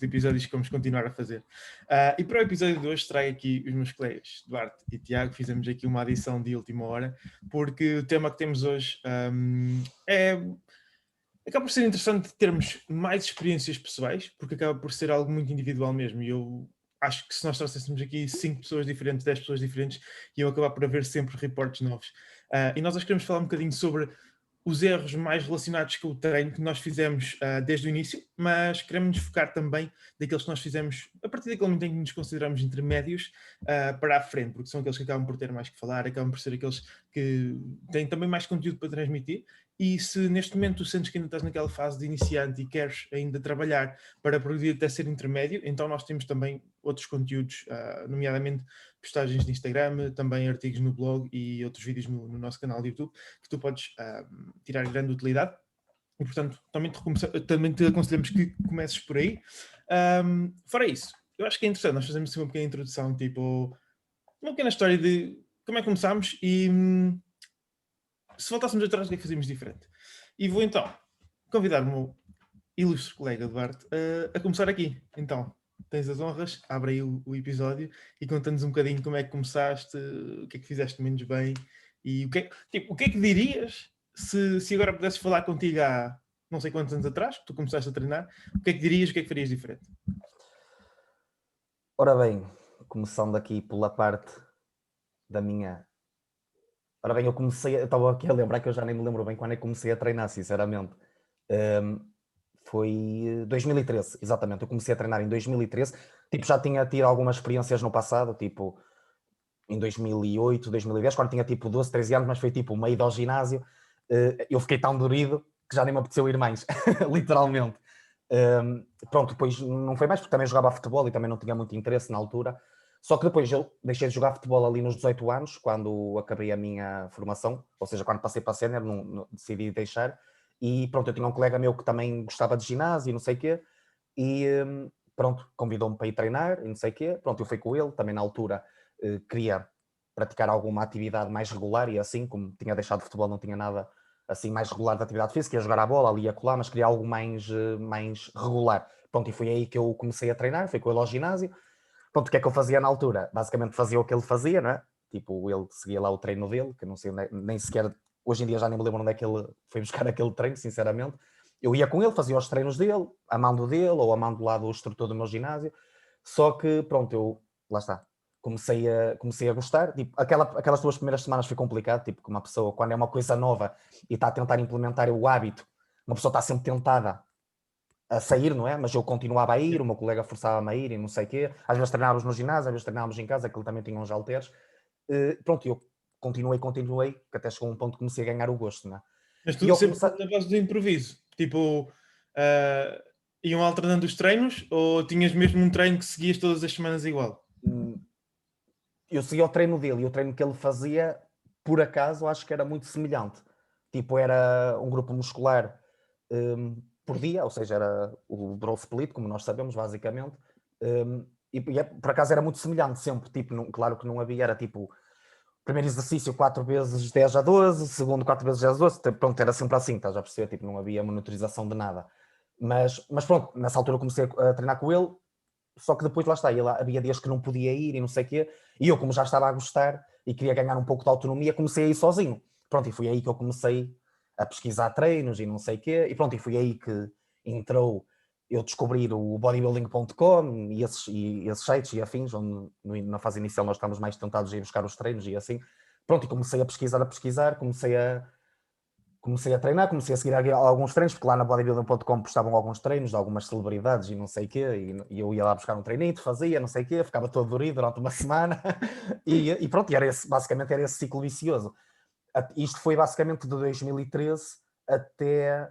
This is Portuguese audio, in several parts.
de episódios que vamos continuar a fazer. E para o episódio de hoje trago aqui os meus colegas, Duarte e Tiago. Fizemos aqui uma adição de última hora, porque o tema que temos hoje acaba por ser interessante termos mais experiências pessoais, porque acaba por ser algo muito individual mesmo. E eu acho que se nós trouxéssemos aqui 5 pessoas diferentes, 10 pessoas diferentes, iam acabar por haver sempre reportes novos. E nós hoje queremos falar um bocadinho sobre os erros mais relacionados com o treino que nós fizemos desde o início, mas queremos nos focar também daqueles que nós fizemos a partir daquele momento em que nos consideramos intermédios para a frente, porque são aqueles que acabam por ter mais que falar, acabam por ser aqueles que têm também mais conteúdo para transmitir. E se neste momento tu sentes que ainda estás naquela fase de iniciante e queres ainda trabalhar para progredir até ser intermédio, então nós temos também outros conteúdos, nomeadamente postagens de Instagram, também artigos no blog e outros vídeos no nosso canal de YouTube, que tu podes tirar grande utilidade. E, portanto, também te aconselhamos que comeces por aí. Fora isso, eu acho que é interessante nós fazermos uma pequena introdução, tipo, uma pequena história de como é que começámos e se voltássemos atrás, o que é que fazíamos diferente? E vou então convidar o meu ilustre colega Duarte a começar aqui. Então, tens as honras, abre aí o episódio e conta-nos um bocadinho como é que começaste, o que é que fizeste menos bem e o que é que dirias se agora pudesses falar contigo há não sei quantos anos atrás, que tu começaste a treinar, o que é que dirias, o que é que farias diferente? Ora bem, começando aqui pela parte da minha... Ora bem, eu estava aqui a lembrar que eu já nem me lembro bem quando é que comecei a treinar, sinceramente. Foi 2013, exatamente. Eu comecei a treinar em 2013. Tipo, já tinha tido algumas experiências no passado, tipo, em 2008, 2010, quando tinha tipo 12, 13 anos, mas foi tipo uma ida ao ginásio. Eu fiquei tão dorido que já nem me apeteceu ir mais, literalmente. Pronto, depois não foi mais, porque também jogava futebol e também não tinha muito interesse na altura. Só que depois eu deixei de jogar futebol ali nos 18 anos, quando acabei a minha formação, ou seja, quando passei para a sénior, decidi deixar. E pronto, eu tinha um colega meu que também gostava de ginásio e não sei o quê, e pronto, convidou-me para ir treinar e não sei o quê. Pronto, eu fui com ele, também na altura queria praticar alguma atividade mais regular e assim, como tinha deixado de futebol, não tinha nada assim mais regular de atividade física, ia jogar a bola, ali ia colar, mas queria algo mais regular. Pronto, e foi aí que eu comecei a treinar, fui com ele ao ginásio. Pronto, o que é que eu fazia na altura? Basicamente fazia o que ele fazia, não é? Tipo, ele seguia lá o treino dele, que eu não sei nem sequer, hoje em dia já nem me lembro onde é que ele foi buscar aquele treino, sinceramente. Eu ia com ele, fazia os treinos dele, a mando dele, ou a mando lá do instrutor do meu ginásio. Só que, pronto, lá está, comecei a gostar. Tipo, aquelas 2 primeiras semanas foi complicado, tipo, que uma pessoa, quando é uma coisa nova e está a tentar implementar o hábito, uma pessoa está sempre tentada a sair, não é? Mas eu continuava a ir, o meu colega forçava-me a ir e não sei o quê. Às vezes treinávamos no ginásio, às vezes treinávamos em casa, que ele também tinha uns halteres. Pronto, eu continuei, que até chegou um ponto que comecei a ganhar o gosto, não é? Mas E tu eu sempre comecei... na base do improviso, tipo, iam alternando os treinos ou tinhas mesmo um treino que seguias todas as semanas igual? Eu seguia o treino dele e o treino que ele fazia, por acaso, acho que era muito semelhante. Tipo, era um grupo muscular por dia, ou seja, era o draw split, como nós sabemos, basicamente. Por acaso era muito semelhante sempre. Tipo, claro que não havia, era tipo, primeiro exercício 4 vezes 10 a 12, segundo 4 vezes 10 a 12, pronto, era sempre assim, estás a perceber? Tipo, não havia monitorização de nada. Mas pronto, nessa altura eu comecei a treinar com ele, só que depois lá está, havia dias que não podia ir e não sei o quê, e eu, como já estava a gostar e queria ganhar um pouco de autonomia, comecei a ir sozinho. Pronto, e foi aí que eu comecei a pesquisar treinos e não sei o quê, e pronto, e foi aí que entrou eu descobrir o bodybuilding.com e esses sites e afins, onde na fase inicial nós estávamos mais tentados a ir buscar os treinos e assim. Pronto, e comecei a pesquisar, comecei a treinar, comecei a seguir alguns treinos, porque lá na bodybuilding.com postavam alguns treinos de algumas celebridades e não sei o quê, e eu ia lá buscar um treinito, fazia, não sei o quê, ficava todo dorido durante uma semana, e pronto, basicamente era esse ciclo vicioso. Isto foi basicamente de 2013 até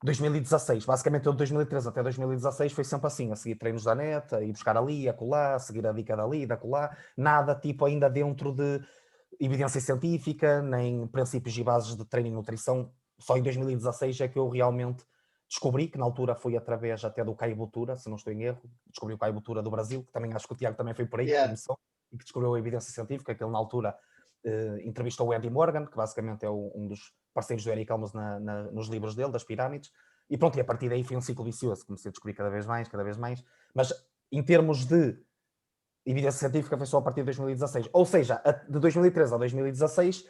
2016, basicamente eu de 2013 até 2016 foi sempre assim, a seguir treinos da neta, a ir buscar ali, a colar, a seguir a dica dali, da colar, nada tipo ainda dentro de evidência científica, nem princípios e bases de treino e nutrição. Só em 2016 é que eu realmente descobri, que na altura foi através até do Caio Botura, se não estou em erro, descobri o Caio Botura do Brasil, que também acho que o Tiago também foi por aí que começou, e que descobriu a evidência científica, que ele na altura entrevistou o Andy Morgan, que basicamente é um dos parceiros do Eric Helms nos livros dele, das pirâmides, E pronto, e a partir daí foi um ciclo vicioso, comecei a descobrir cada vez mais, mas em termos de evidência científica foi só a partir de 2016. Ou seja, de 2013 a 2016,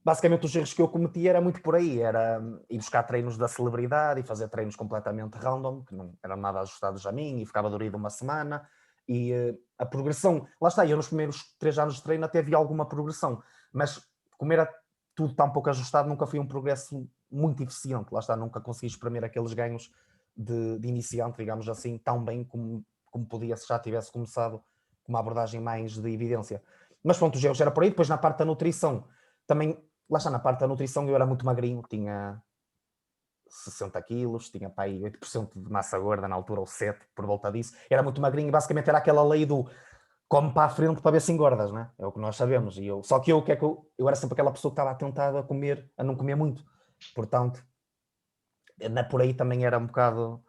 basicamente os erros que eu cometi era muito por aí, era ir buscar treinos da celebridade e fazer treinos completamente random, que não eram nada ajustados a mim, e ficava dorido uma semana, e a progressão, lá está, eu nos primeiros 3 anos de treino até vi alguma progressão, mas como era tudo tão pouco ajustado, nunca foi um progresso muito eficiente, lá está, nunca consegui espremer aqueles ganhos de iniciante, digamos assim, tão bem como podia se já tivesse começado com uma abordagem mais de evidência. Mas pronto, os erros era por aí. Depois na parte da nutrição, também, lá está, na parte da nutrição eu era muito magrinho, tinha 60 quilos, tinha para aí 8% de massa gorda na altura, ou 7%, por volta disso. Era muito magrinho e basicamente era aquela lei do come para a frente para ver se engordas, né? É o que nós sabemos. Só que o que é que eu era sempre aquela pessoa que estava tentada a não comer muito. Portanto, por aí também era um bocado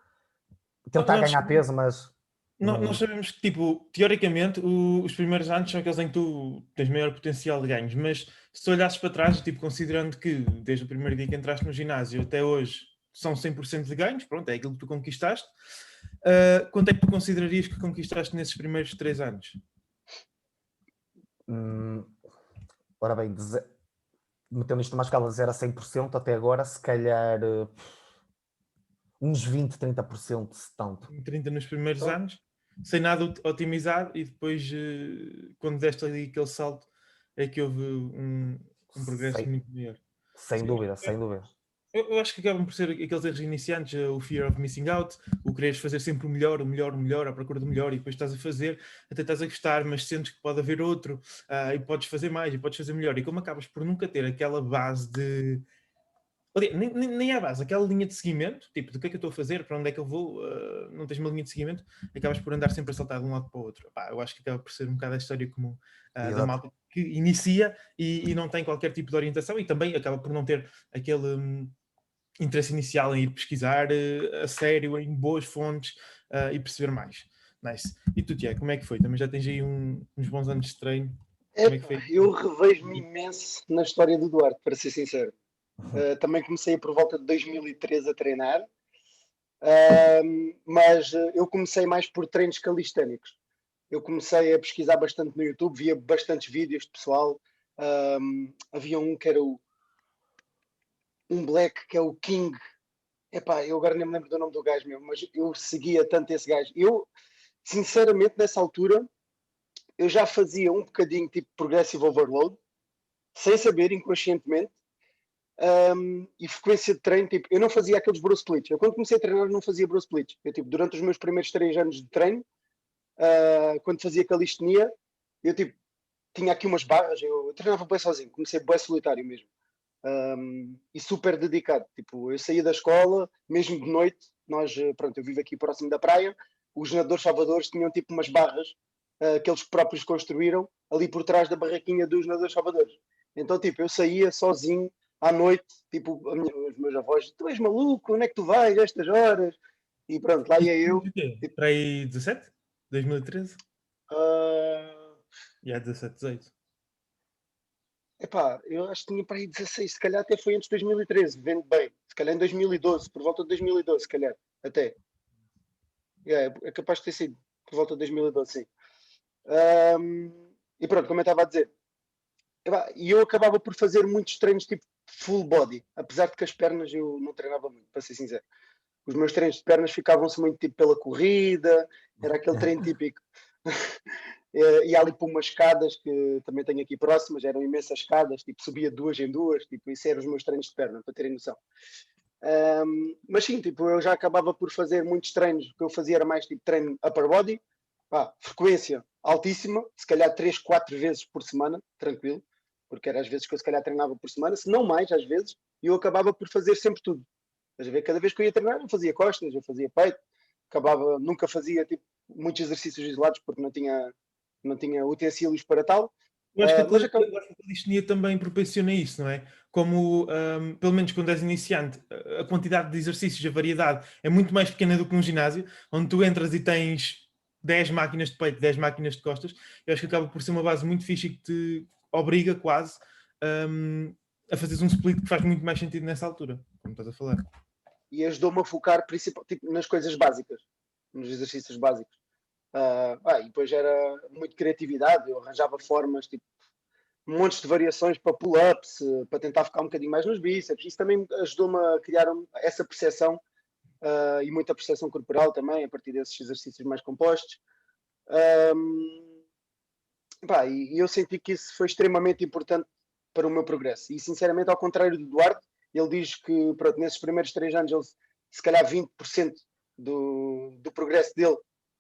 tentar ganhar peso, mas nós sabemos que, tipo, teoricamente, os primeiros anos são aqueles em que tu tens maior potencial de ganhos, mas se tu olhasses para trás, tipo, considerando que desde o primeiro dia que entraste no ginásio até hoje são 100% de ganhos, pronto, é aquilo que tu conquistaste, quanto é que tu considerarias que conquistaste nesses primeiros 3 anos? Ora bem, metendo isto numa escala de 0 a 100% até agora, se calhar uns 20, 30%, se tanto. 30 nos primeiros anos, sem nada otimizado, e depois, quando deste ali aquele salto, é que houve um progresso muito maior. Sem dúvida, sem dúvida. Eu acho que acabam por ser aqueles erros iniciantes, o fear of missing out, o quereres fazer sempre o melhor, à procura do melhor, e depois estás a fazer, até estás a gostar, mas sentes que pode haver outro, e podes fazer mais, e podes fazer melhor. E como acabas por nunca ter aquela base de... Nem a base, aquela linha de seguimento, tipo, do que é que eu estou a fazer, para onde é que eu vou, não tens uma linha de seguimento, acabas por andar sempre a saltar de um lado para o outro. Eu acho que acaba por ser um bocado a história comum da malta que inicia e não tem qualquer tipo de orientação, e também acaba por não ter aquele interesse inicial em ir pesquisar a sério, em boas fontes e perceber mais. Nice. E tu, Tiago, como é que foi? Também já tens aí uns bons anos de treino. Como é que foi? Eu revejo-me imenso na história do Duarte, para ser sincero. Também comecei por volta de 2013 a treinar, mas eu comecei mais por treinos calistânicos. Eu comecei a pesquisar bastante no YouTube, via bastantes vídeos de pessoal. Havia um que era um black, que é o King. Epá, eu agora nem me lembro do nome do gajo mesmo, mas eu seguia tanto esse gajo. Eu, sinceramente, nessa altura, eu já fazia um bocadinho tipo progressive overload, sem saber, inconscientemente, e frequência de treino, tipo, eu não fazia aqueles bro splits. Eu quando comecei a treinar não fazia bro splits. Eu, tipo, durante os meus primeiros 3 anos de treino, quando fazia calistenia, eu, tipo, tinha aqui umas barras, eu treinava bem sozinho, comecei bem solitário mesmo. E super dedicado. Tipo, eu saía da escola, mesmo de noite, pronto, eu vivo aqui próximo da praia, os nadadores salvadores tinham tipo umas barras que eles próprios construíram ali por trás da barraquinha dos nadadores salvadores. Então, tipo, eu saía sozinho à noite, tipo, os meus avós, tu és maluco, onde é que tu vais a estas horas? E pronto, lá ia eu. Tipo, para aí 17? 2013? Uh... E há 17, 18. Epá, eu acho que tinha para aí 16, se calhar até foi antes de 2013, vendo bem. Se calhar em 2012, por volta de 2012, se calhar, até. É capaz de ter sido por volta de 2012, sim. E pronto, como eu estava a dizer, e eu acabava por fazer muitos treinos tipo full body, apesar de que as pernas eu não treinava muito, para ser sincero. Os meus treinos de pernas ficavam-se muito tipo pela corrida, era aquele treino típico. E ali por umas escadas que também tenho aqui próximas, eram imensas escadas, tipo subia 2 em 2, tipo, isso eram os meus treinos de perna, para terem noção. Mas sim, tipo, eu já acabava por fazer muitos treinos, o que eu fazia era mais tipo treino upper body, frequência altíssima, se calhar 3, 4 vezes por semana, tranquilo, porque era às vezes que eu se calhar treinava por semana, se não mais às vezes, e eu acabava por fazer sempre tudo. Estás a ver? Cada vez que eu ia treinar, eu fazia costas, eu fazia peito, nunca fazia tipo, muitos exercícios isolados porque não tinha utensílios para tal. Eu acho que a calistenia também proporciona isso, não é? Como, pelo menos quando és iniciante, a quantidade de exercícios, a variedade é muito mais pequena do que num ginásio, onde tu entras e tens 10 máquinas de peito, 10 máquinas de costas. Eu acho que acaba por ser uma base muito fixe e que te obriga quase a fazeres um split que faz muito mais sentido nessa altura, como estás a falar. e ajudou-me a focar tipo, nas coisas básicas, nos exercícios básicos. E depois era muito criatividade, eu arranjava formas, tipo, montes de variações para pull-ups, para tentar focar um bocadinho mais nos bíceps. Isso também ajudou-me a criar essa percepção e muita percepção corporal também, a partir desses exercícios mais compostos. E eu senti que isso foi extremamente importante para o meu progresso. E sinceramente, ao contrário do Duarte, ele diz que pronto, nesses primeiros 3 anos, ele, se calhar 20% do progresso dele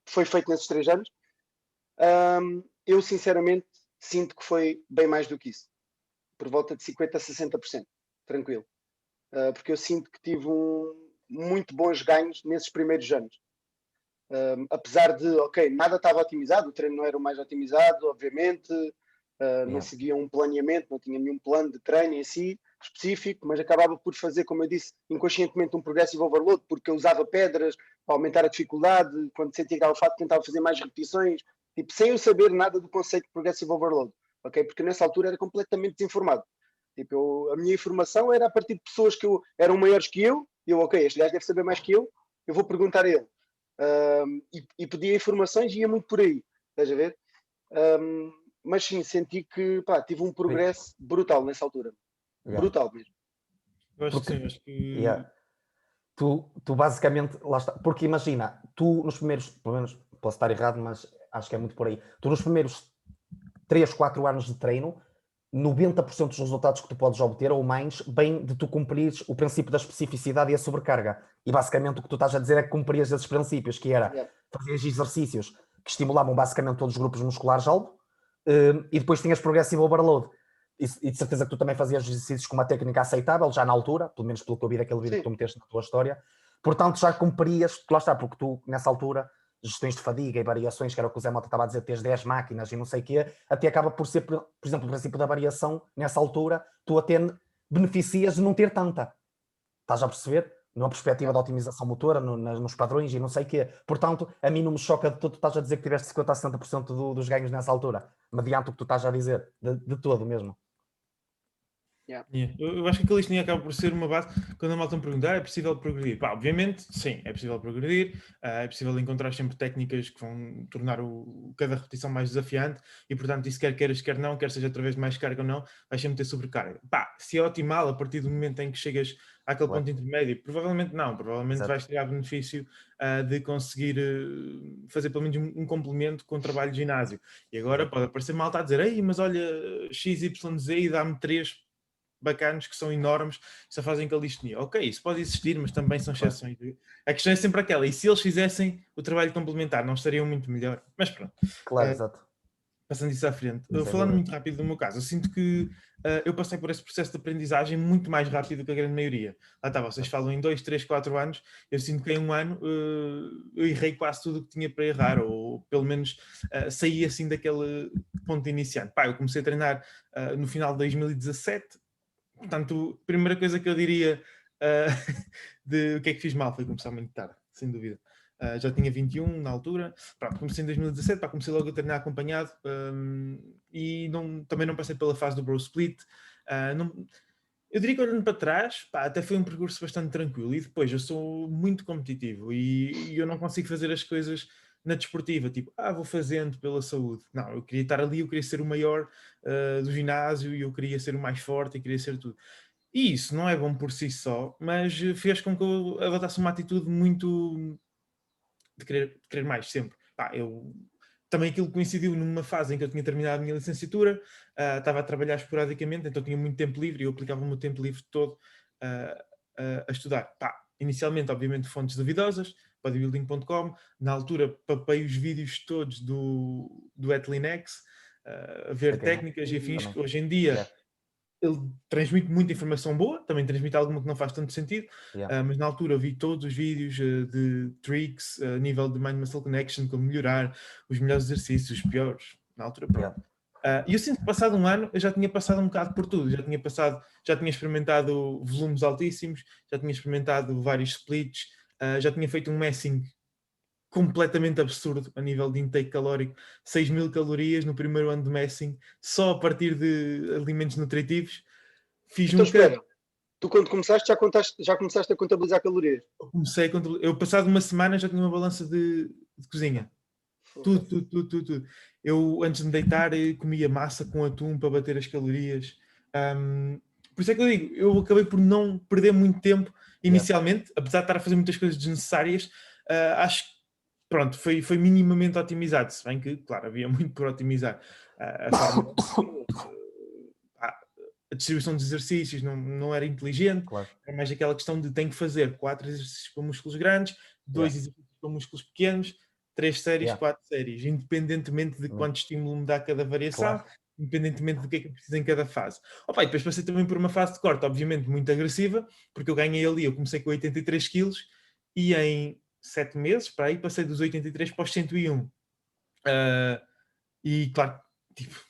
foi feito nesses 3 anos. Eu sinceramente sinto que foi bem mais do que isso, por volta de 50% a 60%, tranquilo. Porque eu sinto que tive muito bons ganhos nesses primeiros anos. Apesar de, ok, nada estava otimizado, o treino não era o mais otimizado, obviamente, não seguia um planeamento, não tinha nenhum plano de treino em si específico, mas acabava por fazer, como eu disse, inconscientemente um progressive overload, porque eu usava pedras para aumentar a dificuldade, quando sentia que estava fácil, tentava fazer mais repetições, tipo, sem eu saber nada do conceito de progressive overload, ok? Porque nessa altura era completamente desinformado. Tipo, a minha informação era a partir de pessoas que eram maiores que eu, e eu, ok, este gajo deve saber mais que eu vou perguntar a ele. E pedia informações e ia muito por aí, estás a ver? Mas sim, senti que tive um progresso brutal nessa altura. Brutal mesmo. Eu acho que sim, acho que... Tu basicamente, lá está, porque imagina, tu nos primeiros, pelo menos posso estar errado, mas acho que é muito por aí, tu nos primeiros 3, 4 anos de treino, 90% dos resultados que tu podes obter ou mais vem de tu cumprires o princípio da especificidade e a sobrecarga. E basicamente o que tu estás a dizer é que cumprias esses princípios, que era fazer exercícios que estimulavam basicamente todos os grupos musculares-alvo, e depois tinhas progressive overload. E de certeza que tu também fazias exercícios com uma técnica aceitável, já na altura, pelo menos pelo que eu vi daquele vídeo que tu meteste na tua história. Portanto, já cumprias, lá está, porque tu, nessa altura, gestões de fadiga e variações, que era o que o Zé Mota estava a dizer, tens 10 máquinas e não sei o quê, até acaba por ser, por exemplo, o princípio da variação, nessa altura, tu até beneficias de não ter tanta. Estás a perceber? Numa perspectiva de otimização motora, nos padrões e não sei o quê. Portanto, a mim não me choca de todo, tu estás a dizer que tiveste 50% a 60% dos ganhos nessa altura, mediante o que tu estás a dizer, de todo mesmo. Eu acho que aquela listinha acaba por ser uma base. Quando a malta me pergunta, é possível progredir? Obviamente, sim, é possível progredir, é possível encontrar sempre técnicas que vão tornar cada repetição mais desafiante e, portanto, isso quer queiras, quer não, quer seja através de mais carga ou não, vais sempre ter sobrecarga. Se é optimal a partir do momento em que chegas àquele ponto intermédio, provavelmente não, provavelmente vais tirar benefício de conseguir fazer pelo menos um complemento com o trabalho de ginásio. E agora pode aparecer malta a dizer, ei, mas olha, XYZ e dá-me 3 bacanos que são enormes, só fazem calistenia. Ok, isso pode existir, mas também são exceções. A questão é sempre aquela, e se eles fizessem o trabalho complementar, não estariam muito melhor? Mas pronto. Claro, exato. Passando isso à frente. Falando muito rápido do meu caso, eu sinto que eu passei por esse processo de aprendizagem muito mais rápido que a grande maioria. Lá está, vocês falam em 2, 3, 4 anos, eu sinto que em um ano eu errei quase tudo o que tinha para errar, ou pelo menos saí assim daquele ponto iniciante. Eu comecei a treinar no final de 2017, portanto, a primeira coisa que eu diria de o que é que fiz mal foi começar muito tarde, sem dúvida. Já tinha 21 na altura, comecei em 2017, comecei logo a treinar acompanhado e também não passei pela fase do bro split. Eu diria que olhando para trás, até foi um percurso bastante tranquilo e depois eu sou muito competitivo e eu não consigo fazer as coisas na desportiva, tipo, vou fazendo pela saúde. Não, eu queria estar ali, eu queria ser o maior do ginásio e eu queria ser o mais forte e queria ser tudo. E isso não é bom por si só, mas fez com que eu adotasse uma atitude muito de querer mais sempre. Também aquilo coincidiu numa fase em que eu tinha terminado a minha licenciatura, estava a trabalhar esporadicamente, então tinha muito tempo livre e eu aplicava o meu tempo livre todo a estudar. Inicialmente, obviamente, fontes duvidosas, bodybuilding.com, na altura papei os vídeos todos do Etlinex, a ver técnicas e afins, que hoje em dia ele transmite muita informação boa, também transmite alguma que não faz tanto sentido, mas na altura eu vi todos os vídeos de tricks a nível de Mind Muscle Connection, como melhorar, os melhores exercícios, os piores, na altura pronto. E eu sinto que passado um ano eu já tinha passado um bocado por tudo, já tinha experimentado volumes altíssimos, já tinha experimentado vários splits, já tinha feito um messing completamente absurdo a nível de intake calórico, 6.000 calorias no primeiro ano de messing, só a partir de alimentos nutritivos. Fiz então, espera, Tu quando começaste já começaste a contabilizar calorias? Eu passado uma semana já tinha uma balança de cozinha. Tudo. Eu, antes de me deitar, comia massa com atum para bater as calorias. Por isso é que eu digo, eu acabei por não perder muito tempo inicialmente, apesar de estar a fazer muitas coisas desnecessárias. Acho que, pronto, foi minimamente otimizado, se bem que, claro, havia muito por otimizar. A forma a distribuição de exercícios não era inteligente, Claro. era mais aquela questão de tenho que fazer 4 exercícios para músculos grandes, 2 exercícios para músculos pequenos, 3 séries, 4 séries, independentemente de quanto estímulo me dá cada variação, independentemente do que é que eu preciso em cada fase. Opa, e depois passei também por uma fase de corte, obviamente muito agressiva, porque eu ganhei ali, eu comecei com 83 quilos e em 7 meses, para aí, passei dos 83 para os 101. E claro, tipo,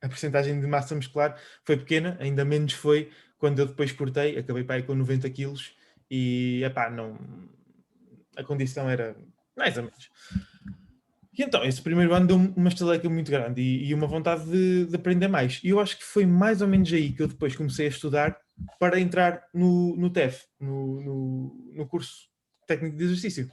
a percentagem de massa muscular foi pequena, ainda menos foi quando eu depois cortei, acabei para aí com 90 quilos e, epá, não... A condição era mais ou menos. E então, esse primeiro ano deu-me uma estaleca muito grande e uma vontade de aprender mais. E eu acho que foi mais ou menos aí que eu depois comecei a estudar para entrar no TEF, no curso técnico de exercício.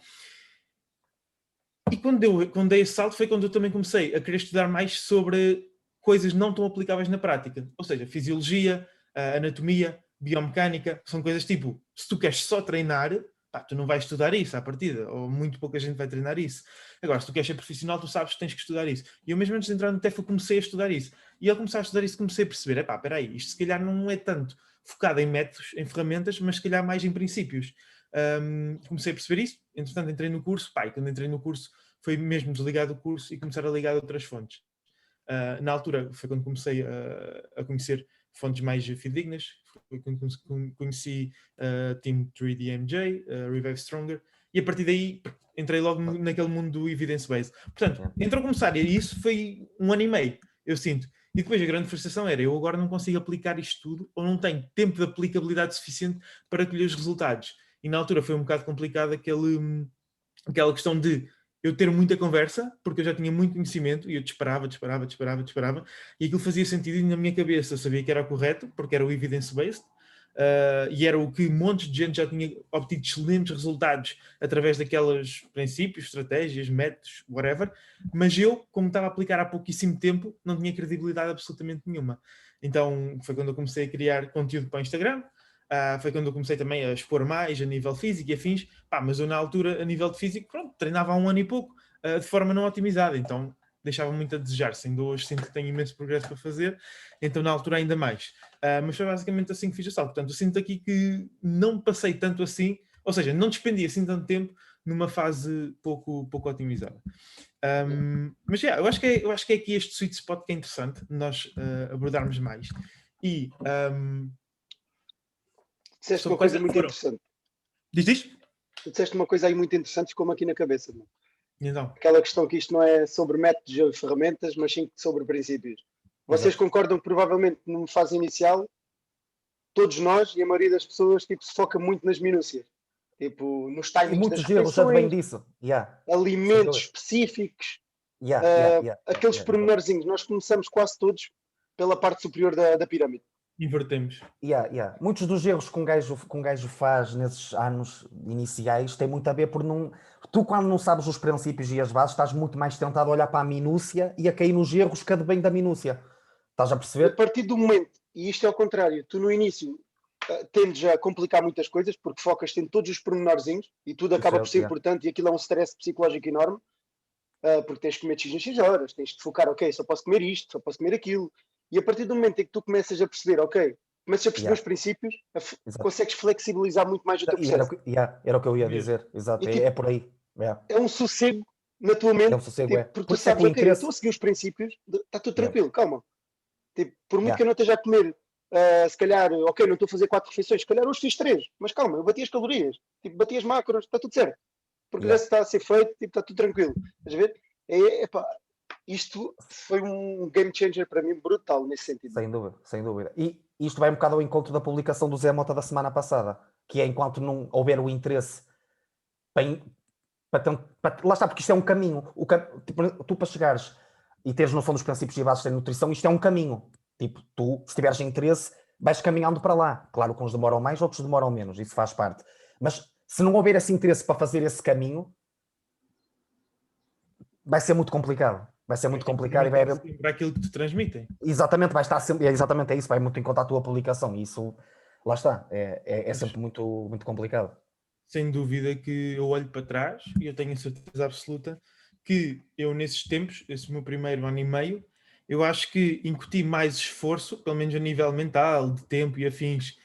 E quando dei esse salto foi quando eu também comecei a querer estudar mais sobre coisas não tão aplicáveis na prática. Ou seja, fisiologia, anatomia, biomecânica, são coisas tipo, se tu queres só treinar, pá, tu não vais estudar isso à partida, ou muito pouca gente vai treinar isso. Agora, se tu queres ser profissional, tu sabes que tens que estudar isso. E eu mesmo antes de entrar no TEF, eu comecei a estudar isso. E ao começar a estudar isso, comecei a perceber, espera aí, isto se calhar não é tanto focado em métodos, em ferramentas, mas se calhar mais em princípios. Comecei a perceber isso, entretanto entrei no curso, pá, e quando entrei no curso foi mesmo desligar do curso e começar a ligar a outras fontes. Na altura foi quando comecei a conhecer fontes mais fidedignas, foi quando conheci Team 3DMJ, Revive Stronger, e a partir daí entrei logo naquele mundo do evidence-based. Portanto, entre a começar e isso foi 1 ano e meio, eu sinto. E depois a grande frustração era, eu agora não consigo aplicar isto tudo, ou não tenho tempo de aplicabilidade suficiente para colher os resultados. E na altura foi um bocado complicado aquela questão de eu ter muita conversa, porque eu já tinha muito conhecimento, e eu disparava, e aquilo fazia sentido na minha cabeça, eu sabia que era o correto, porque era o evidence-based, e era o que montes de gente já tinha obtido excelentes resultados através daqueles princípios, estratégias, métodos, whatever, mas eu, como estava a aplicar há pouquíssimo tempo, não tinha credibilidade absolutamente nenhuma. Então foi quando eu comecei a criar conteúdo para o Instagram, foi quando eu comecei também a expor mais a nível físico e afins, mas eu na altura, a nível de físico, pronto, treinava há 1 ano e pouco, de forma não otimizada, então deixava muito a desejar, sendo hoje sinto que tenho imenso progresso para fazer, então na altura ainda mais. Mas foi basicamente assim que fiz o salto. Portanto, eu sinto aqui que não passei tanto assim, ou seja, não despendi assim tanto tempo numa fase pouco otimizada. Mas eu acho que é aqui este sweet spot que é interessante nós abordarmos mais. E disseste uma coisa muito interessante. Diz? Tu disseste uma coisa aí muito interessante, ficou-me aqui na cabeça. Mano. Então. Aquela questão que isto não é sobre métodos ou ferramentas, mas sim sobre princípios. Vocês concordam que provavelmente numa fase inicial, todos nós e a maioria das pessoas tipo, se foca muito nas minúcias. Tipo, nos timings das refeições, já bem disso. Alimentos específicos, aqueles pormenorzinhos. Nós começamos quase todos pela parte superior da pirâmide. Invertemos. Muitos dos erros que um gajo faz nesses anos iniciais têm muito a ver por não... Tu, quando não sabes os princípios e as bases, estás muito mais tentado a olhar para a minúcia e a cair nos erros que advém da minúcia. Estás a perceber? A partir do momento, e isto é ao contrário, tu no início tendes a complicar muitas coisas porque focas-te em todos os pormenorzinhos e tudo acaba por ser importante e aquilo é um stress psicológico enorme porque tens que comer x em x horas, tens de focar, ok, só posso comer isto, só posso comer aquilo. E a partir do momento em que tu começas a perceber, ok, começas a perceber os princípios, consegues flexibilizar muito mais o teu processo. Era o que eu ia dizer, exato, e, tipo, é por aí. É um sossego na tua mente, porque tu sabes, ok, eu estou a seguir os princípios, está tudo tranquilo, calma. Tipo, por muito que eu não esteja a comer, se calhar, ok, não estou a fazer 4 refeições, se calhar hoje fiz 3, mas calma, eu bati as calorias, tipo, bati as macros, está tudo certo. Porque já está a ser feito, tipo, está tudo tranquilo. Estás a ver? Isto foi um game changer para mim brutal nesse sentido. Sem dúvida. E isto vai um bocado ao encontro da publicação do Zé Mota da semana passada, que é enquanto não houver o interesse lá está, porque isto é um caminho. Tu para chegares e teres noção dos princípios e bases da nutrição, isto é um caminho. Tipo, tu, se tiveres interesse, vais caminhando para lá. Claro que uns demoram mais, outros demoram menos, isso faz parte. Mas se não houver esse interesse para fazer esse caminho, vai ser muito complicado. Vai ser muito complicado e vai haver... Para aquilo que te transmitem. Exatamente, vai estar sempre... Exatamente, é isso, vai muito em conta a tua publicação. E isso, lá está, é sempre muito, muito complicado. Sem dúvida que eu olho para trás e eu tenho a certeza absoluta que eu nesses tempos, esse meu primeiro ano e meio, eu acho que incuti mais esforço, pelo menos a nível mental, de tempo e afins,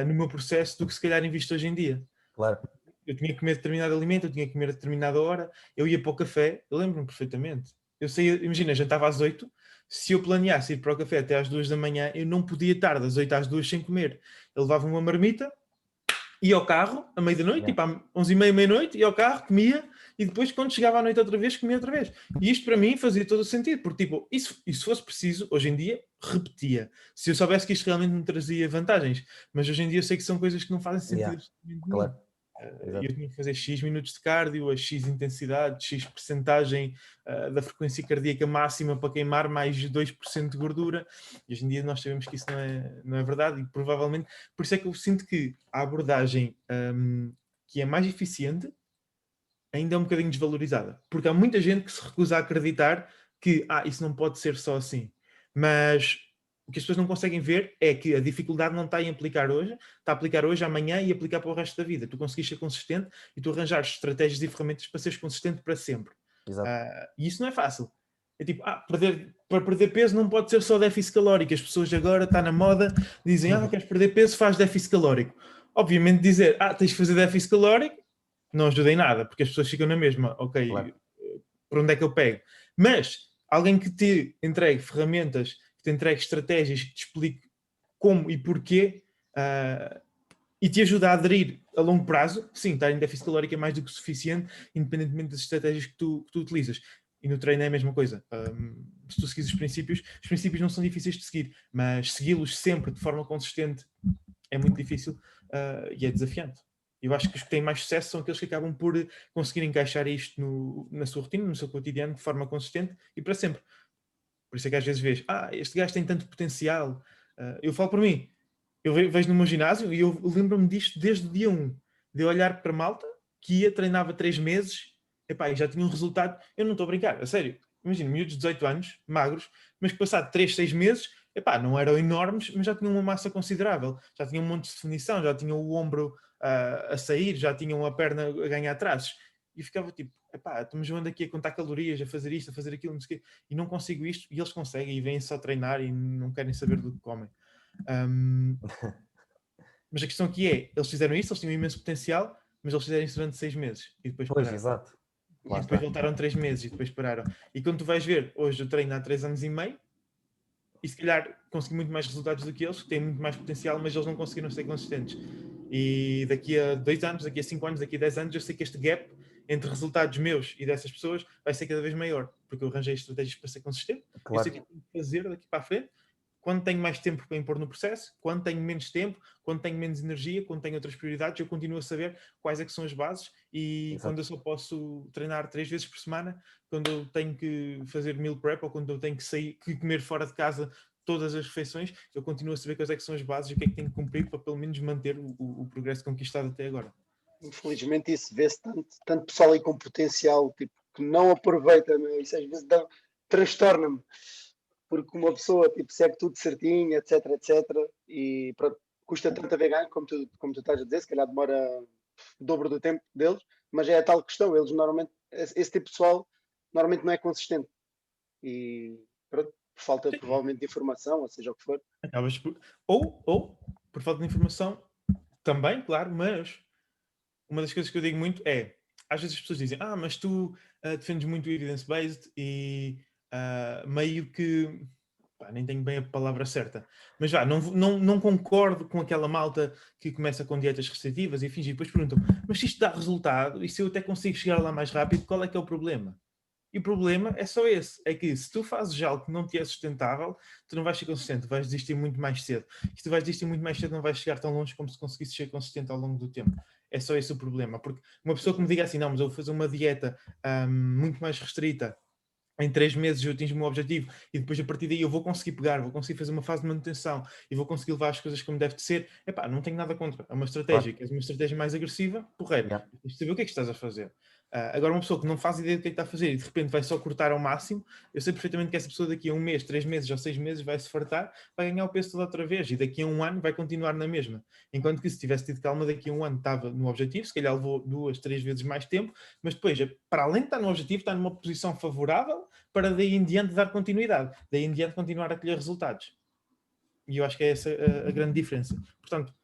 no meu processo do que se calhar invisto hoje em dia. Claro. Eu tinha que comer determinado alimento, eu tinha que comer a determinada hora, eu ia para o café, eu lembro-me perfeitamente. Eu saía, imagina, jantava às 8, se eu planeasse ir para o café até às 2 da manhã, eu não podia estar das 8 às 2 sem comer. Eu levava uma marmita, ia ao carro, à meia da noite, tipo às 11h30, meia-noite, ia ao carro, comia, e depois, quando chegava à noite outra vez, comia outra vez. E isto para mim fazia todo o sentido, porque tipo, isso, e se fosse preciso, hoje em dia, repetia. Se eu soubesse que isto realmente me trazia vantagens. Mas hoje em dia eu sei que são coisas que não fazem sentido absolutamente nenhum. Claro. Eu tinha que fazer X minutos de cardio, a X intensidade, X percentagem da frequência cardíaca máxima para queimar mais 2% de gordura. E hoje em dia nós sabemos que isso não é verdade, e provavelmente, por isso é que eu sinto que a abordagem que é mais eficiente ainda é um bocadinho desvalorizada, porque há muita gente que se recusa a acreditar que isso não pode ser só assim. Mas o que as pessoas não conseguem ver é que a dificuldade não está em aplicar hoje, está a aplicar hoje, amanhã e aplicar para o resto da vida. Tu conseguis ser consistente e tu arranjares estratégias e ferramentas para seres consistente para sempre. E isso não é fácil. É tipo, para perder peso não pode ser só déficit calórico. As pessoas agora, está na moda, dizem, queres perder peso, faz déficit calórico. Obviamente dizer, tens de fazer déficit calórico, não ajuda em nada, porque as pessoas ficam na mesma, ok, claro, por onde é que eu pego? Mas alguém que te entregue ferramentas, que te entregue estratégias, que te explique como e porquê, e te ajuda a aderir a longo prazo, sim, estar em déficit calórico é mais do que suficiente, independentemente das estratégias que tu utilizas. E no treino é a mesma coisa. Se tu seguires os princípios não são difíceis de seguir, mas segui-los sempre de forma consistente é muito difícil e é desafiante. Eu acho que os que têm mais sucesso são aqueles que acabam por conseguir encaixar isto na sua rotina, no seu cotidiano, de forma consistente e para sempre. Por isso é que às vezes vês, este gajo tem tanto potencial. Eu falo por mim, eu vejo no meu ginásio e eu lembro-me disto desde o dia 1, de eu olhar para malta, que treinava 3 meses, e já tinha um resultado. Eu não estou a brincar, a sério. Imagina, miúdos de 18 anos, magros, mas que passado 3, 6 meses, não eram enormes, mas já tinham uma massa considerável, já tinham um monte de definição, já tinham o ombro a sair, já tinham a perna a ganhar traços. E ficava tipo, estamos andando aqui a contar calorias, a fazer isto, a fazer aquilo, não sei o quê, e não consigo isto, e eles conseguem, e vêm só treinar e não querem saber do que comem. Mas a questão aqui é, eles fizeram isso, eles tinham imenso potencial, mas eles fizeram isso durante 6 meses, e depois pararam. Exato. E depois voltaram 3 meses, e depois pararam. E quando tu vais ver, hoje eu treino há 3 anos e meio, e se calhar consegui muito mais resultados do que eles, que têm muito mais potencial, mas eles não conseguiram ser consistentes. E daqui a 2 anos, daqui a 5 anos, daqui a 10 anos, eu sei que este gap entre resultados meus e dessas pessoas vai ser cada vez maior, porque eu arranjei estratégias para ser consistente. Claro. Eu sei o que tenho que fazer daqui para a frente, quando tenho mais tempo para impor no processo, quando tenho menos tempo, quando tenho menos energia, quando tenho outras prioridades, eu continuo a saber quais é que são as bases e Exato. Quando eu só posso treinar 3 vezes por semana, quando eu tenho que fazer meal prep ou quando eu tenho que comer fora de casa todas as refeições, eu continuo a saber quais é que são as bases e o que é que tenho que cumprir para pelo menos manter o progresso conquistado até agora. Infelizmente isso vê-se tanto pessoal aí com potencial, tipo, que não aproveita, né? Isso às vezes transtorna-me, porque uma pessoa tipo, segue tudo certinho, etc, e pronto, custa tanto a ver ganho, como tu estás a dizer, se calhar demora o dobro do tempo deles, mas é a tal questão, eles normalmente, esse tipo de pessoal normalmente não é consistente, e pronto, por falta provavelmente de informação, ou seja o que for. Ou por falta de informação também, claro, mas uma das coisas que eu digo muito é, às vezes as pessoas dizem, mas tu defendes muito o evidence-based e meio que, nem tenho bem a palavra certa, mas não concordo com aquela malta que começa com dietas restritivas e fingir, depois perguntam, mas se isto dá resultado e se eu até consigo chegar lá mais rápido, qual é que é o problema? E o problema é só esse, é que se tu fazes algo que não te é sustentável, tu não vais ser consistente, vais desistir muito mais cedo. E se tu vais desistir muito mais cedo, não vais chegar tão longe como se conseguisse ser consistente ao longo do tempo. É só esse o problema. Porque uma pessoa que me diga assim, não, mas eu vou fazer uma dieta muito mais restrita em 3 meses eu atingo o meu objetivo e depois a partir daí eu vou conseguir pegar, vou conseguir fazer uma fase de manutenção e vou conseguir levar as coisas como deve de ser, epá, não tenho nada contra. É uma estratégia, Claro. que é uma estratégia mais agressiva, porreiro. Yeah. Tens de saber o que é que estás a fazer. Agora, uma pessoa que não faz ideia do que é que está a fazer e de repente vai só cortar ao máximo, eu sei perfeitamente que essa pessoa daqui a 1 mês, 3 meses ou 6 meses vai se fartar, vai ganhar o peso todo outra vez e daqui a 1 ano vai continuar na mesma. Enquanto que se tivesse tido calma, daqui a 1 ano estava no objetivo, se calhar levou 2, 3 vezes mais tempo, mas depois, para além de estar no objetivo, está numa posição favorável para daí em diante dar continuidade, daí em diante continuar a colher resultados. E eu acho que é essa a grande diferença. Portanto,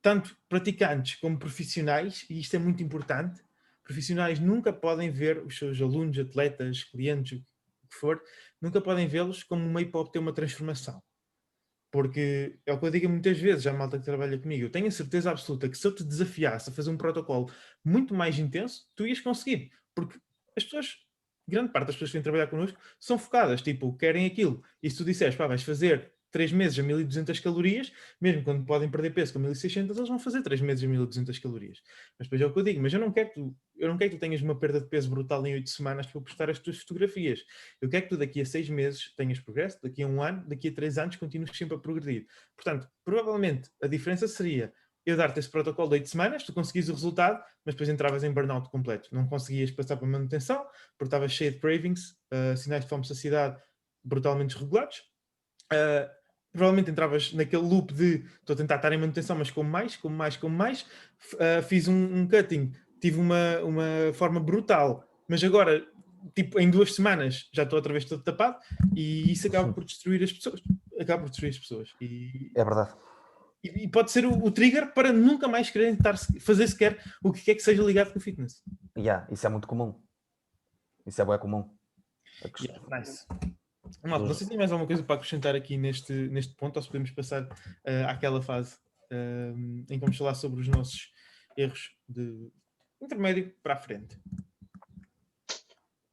tanto praticantes como profissionais, e isto é muito importante, profissionais nunca podem ver os seus alunos, atletas, clientes, o que for, nunca podem vê-los como um meio para obter uma transformação. Porque é o que eu digo muitas vezes à malta que trabalha comigo, eu tenho a certeza absoluta que se eu te desafiasse a fazer um protocolo muito mais intenso, tu ias conseguir. Porque as pessoas, grande parte das pessoas que vêm trabalhar connosco, são focadas, tipo, querem aquilo. E se tu disseres, pá, vais fazer 3 meses a 1200 calorias, mesmo quando podem perder peso com 1600, eles vão fazer 3 meses a 1200 calorias. Mas depois é o que eu digo, mas eu não quero que tu tenhas uma perda de peso brutal em 8 semanas para postar as tuas fotografias. Eu quero que tu daqui a 6 meses tenhas progresso, daqui a 1 ano, daqui a 3 anos continues sempre a progredir. Portanto, provavelmente a diferença seria eu dar-te esse protocolo de 8 semanas, tu conseguis o resultado, mas depois entravas em burnout completo. Não conseguias passar para manutenção, porque estavas cheio de cravings, sinais de fome e saciedade brutalmente desregulados. Provavelmente entravas naquele loop de estou a tentar estar em manutenção, mas como mais. Fiz um cutting, tive uma forma brutal, mas agora, tipo, em 2 semanas já estou outra vez todo tapado e isso acaba por destruir as pessoas. É verdade. E pode ser o trigger para nunca mais quererem fazer sequer o que quer que seja ligado com o fitness. Isso é muito comum. Isso é bem comum. Nice. Malta, não sei se tem mais alguma coisa para acrescentar aqui neste ponto, ou se podemos passar àquela fase em que vamos falar sobre os nossos erros de intermédio para a frente.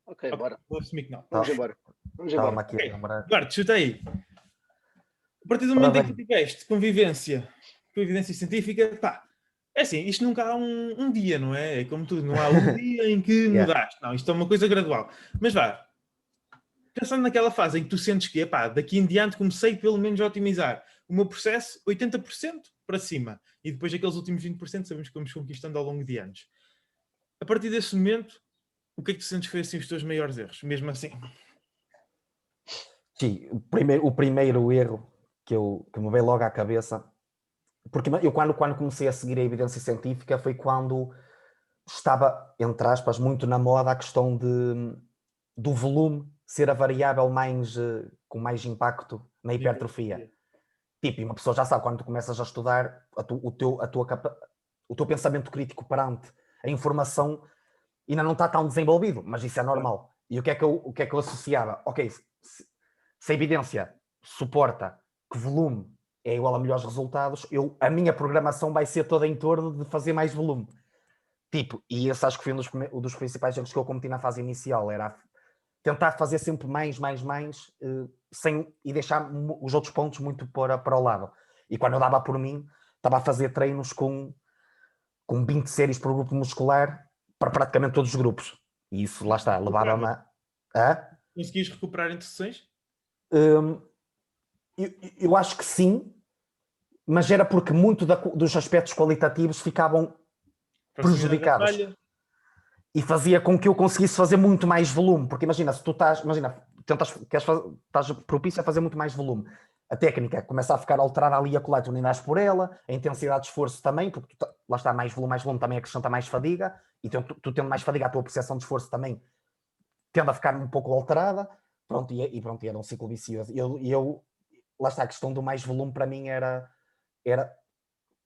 Ok, bora. Vou assumir que não. Vamos embora. Aqui okay. a lembrar. Eduardo, chuta aí. A partir do momento em que tiveste convivência científica, pá, é assim, isto nunca há um dia, não é? É como tudo, não há um dia em que mudaste. Não, isto é uma coisa gradual. Mas vá, pensando naquela fase em que tu sentes que, epá, daqui em diante comecei pelo menos a otimizar o meu processo 80% para cima. E depois aqueles últimos 20% sabemos que vamos conquistando ao longo de anos. A partir desse momento, o que é que tu sentes que foi assim os teus maiores erros? Mesmo assim? Sim, o primeiro erro que me veio logo à cabeça, porque eu quando comecei a seguir a evidência científica foi quando estava, entre aspas, muito na moda a questão do volume ser a variável com mais impacto na hipertrofia. Tipo, e uma pessoa já sabe, quando tu começas a estudar, o teu pensamento crítico perante a informação ainda não está tão desenvolvido, mas isso é normal. E o que é que eu associava? Ok, se a evidência suporta que volume é igual a melhores resultados, a minha programação vai ser toda em torno de fazer mais volume. Tipo, e esse acho que foi um dos principais erros que eu cometi na fase inicial, era tentar fazer sempre mais, e deixar os outros pontos muito para o lado. E quando eu dava por mim, estava a fazer treinos com 20 séries por grupo muscular para praticamente todos os grupos. E isso, lá está, levava-me a... Conseguias recuperar entre sessões? Eu acho que sim, mas era porque muito dos aspectos qualitativos ficavam prejudicados. E fazia com que eu conseguisse fazer muito mais volume. Porque imagina, se tu estás propício a fazer muito mais volume, a técnica começa a ficar alterada ali e acolá, tu nem dás por ela, a intensidade de esforço também, porque lá está, mais volume também acrescenta mais fadiga, e tu tendo mais fadiga, a tua percepção de esforço também tende a ficar um pouco alterada. Pronto, e era um ciclo vicioso. Lá está, a questão do mais volume para mim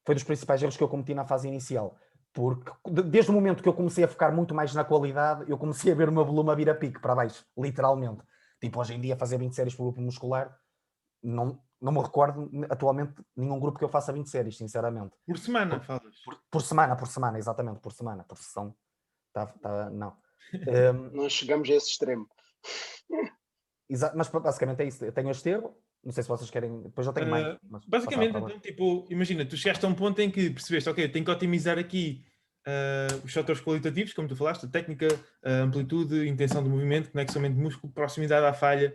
foi dos principais erros que eu cometi na fase inicial. Porque desde o momento que eu comecei a focar muito mais na qualidade, eu comecei a ver o meu volume a vir a pique para baixo, literalmente. Tipo, hoje em dia fazer 20 séries por grupo muscular, não me recordo atualmente nenhum grupo que eu faça 20 séries, sinceramente. Por semana, falas? Por semana, exatamente, por semana. Por sessão, não. Nós chegamos a esse extremo. Mas basicamente é isso. Eu tenho este erro. Não sei se vocês querem. Depois eu tenho mais. Basicamente, então, tipo, imagina, tu chegaste a um ponto em que percebeste, ok, eu tenho que otimizar aqui os fatores qualitativos, como tu falaste, a técnica, a amplitude, intenção do movimento, conexão mente-músculo, proximidade à falha,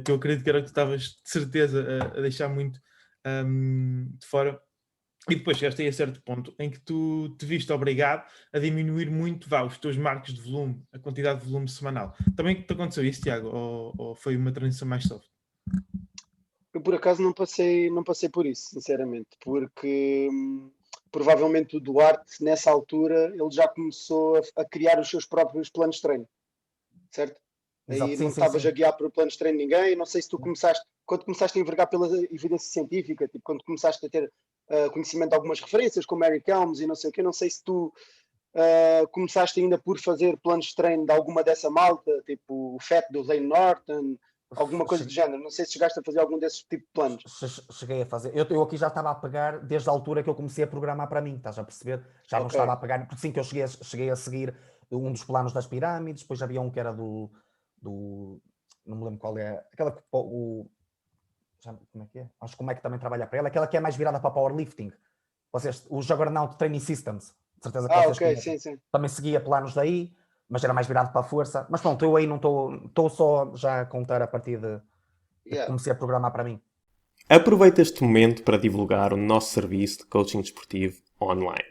que eu acredito que era o que tu estavas de certeza a deixar muito de fora. E depois chegaste aí a certo ponto em que tu te viste obrigado a diminuir muito os teus marcos de volume, a quantidade de volume semanal. Também te aconteceu isso, Tiago? Ou foi uma transição mais soft? Eu por acaso não passei por isso, sinceramente, porque provavelmente o Duarte, nessa altura, ele já começou a criar os seus próprios planos de treino, certo? Exato, Aí sim, não sim, estavas sim. a guiar por planos de treino de ninguém, não sei se tu começaste, quando começaste a envergar pela evidência científica, tipo, quando começaste a ter conhecimento de algumas referências, como Eric Helms e não sei o quê, não sei se tu começaste ainda por fazer planos de treino de alguma dessa malta, tipo o FAT do Lane Norton, alguma coisa do género. Não sei se chegaste a fazer algum desses tipo de planos. Cheguei a fazer. Eu aqui já estava a pegar desde a altura que eu comecei a programar para mim, estás a perceber? Já não Ok. estava a pegar, porque sim que eu cheguei a seguir um dos planos das pirâmides, depois havia um que era do não me lembro qual é, aquela que como é que é? Acho que o Mac também trabalha para ela, aquela que é mais virada para powerlifting. Vocês, o Juggernaut Training Systems, de certeza que vocês Ok, conhecem. sim. Também seguia planos daí, mas era mais virado para a força. Mas pronto, eu aí não estou só já a contar a partir de que Yeah. comecei a programar para mim. Aproveita este momento para divulgar o nosso serviço de coaching desportivo online.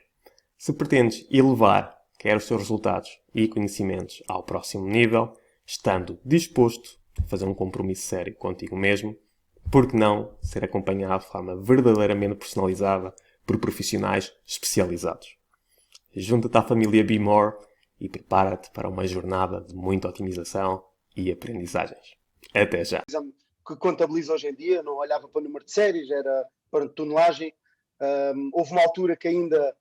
Se pretendes elevar quer os teus resultados e conhecimentos ao próximo nível, estando disposto a fazer um compromisso sério contigo mesmo, por que não ser acompanhado de forma verdadeiramente personalizada por profissionais especializados? Junta-te à família Be More e prepara-te para uma jornada de muita otimização e aprendizagens. Até já! Que contabilizo hoje em dia, não olhava para o número de séries, era para tonelagem. Houve uma altura que ainda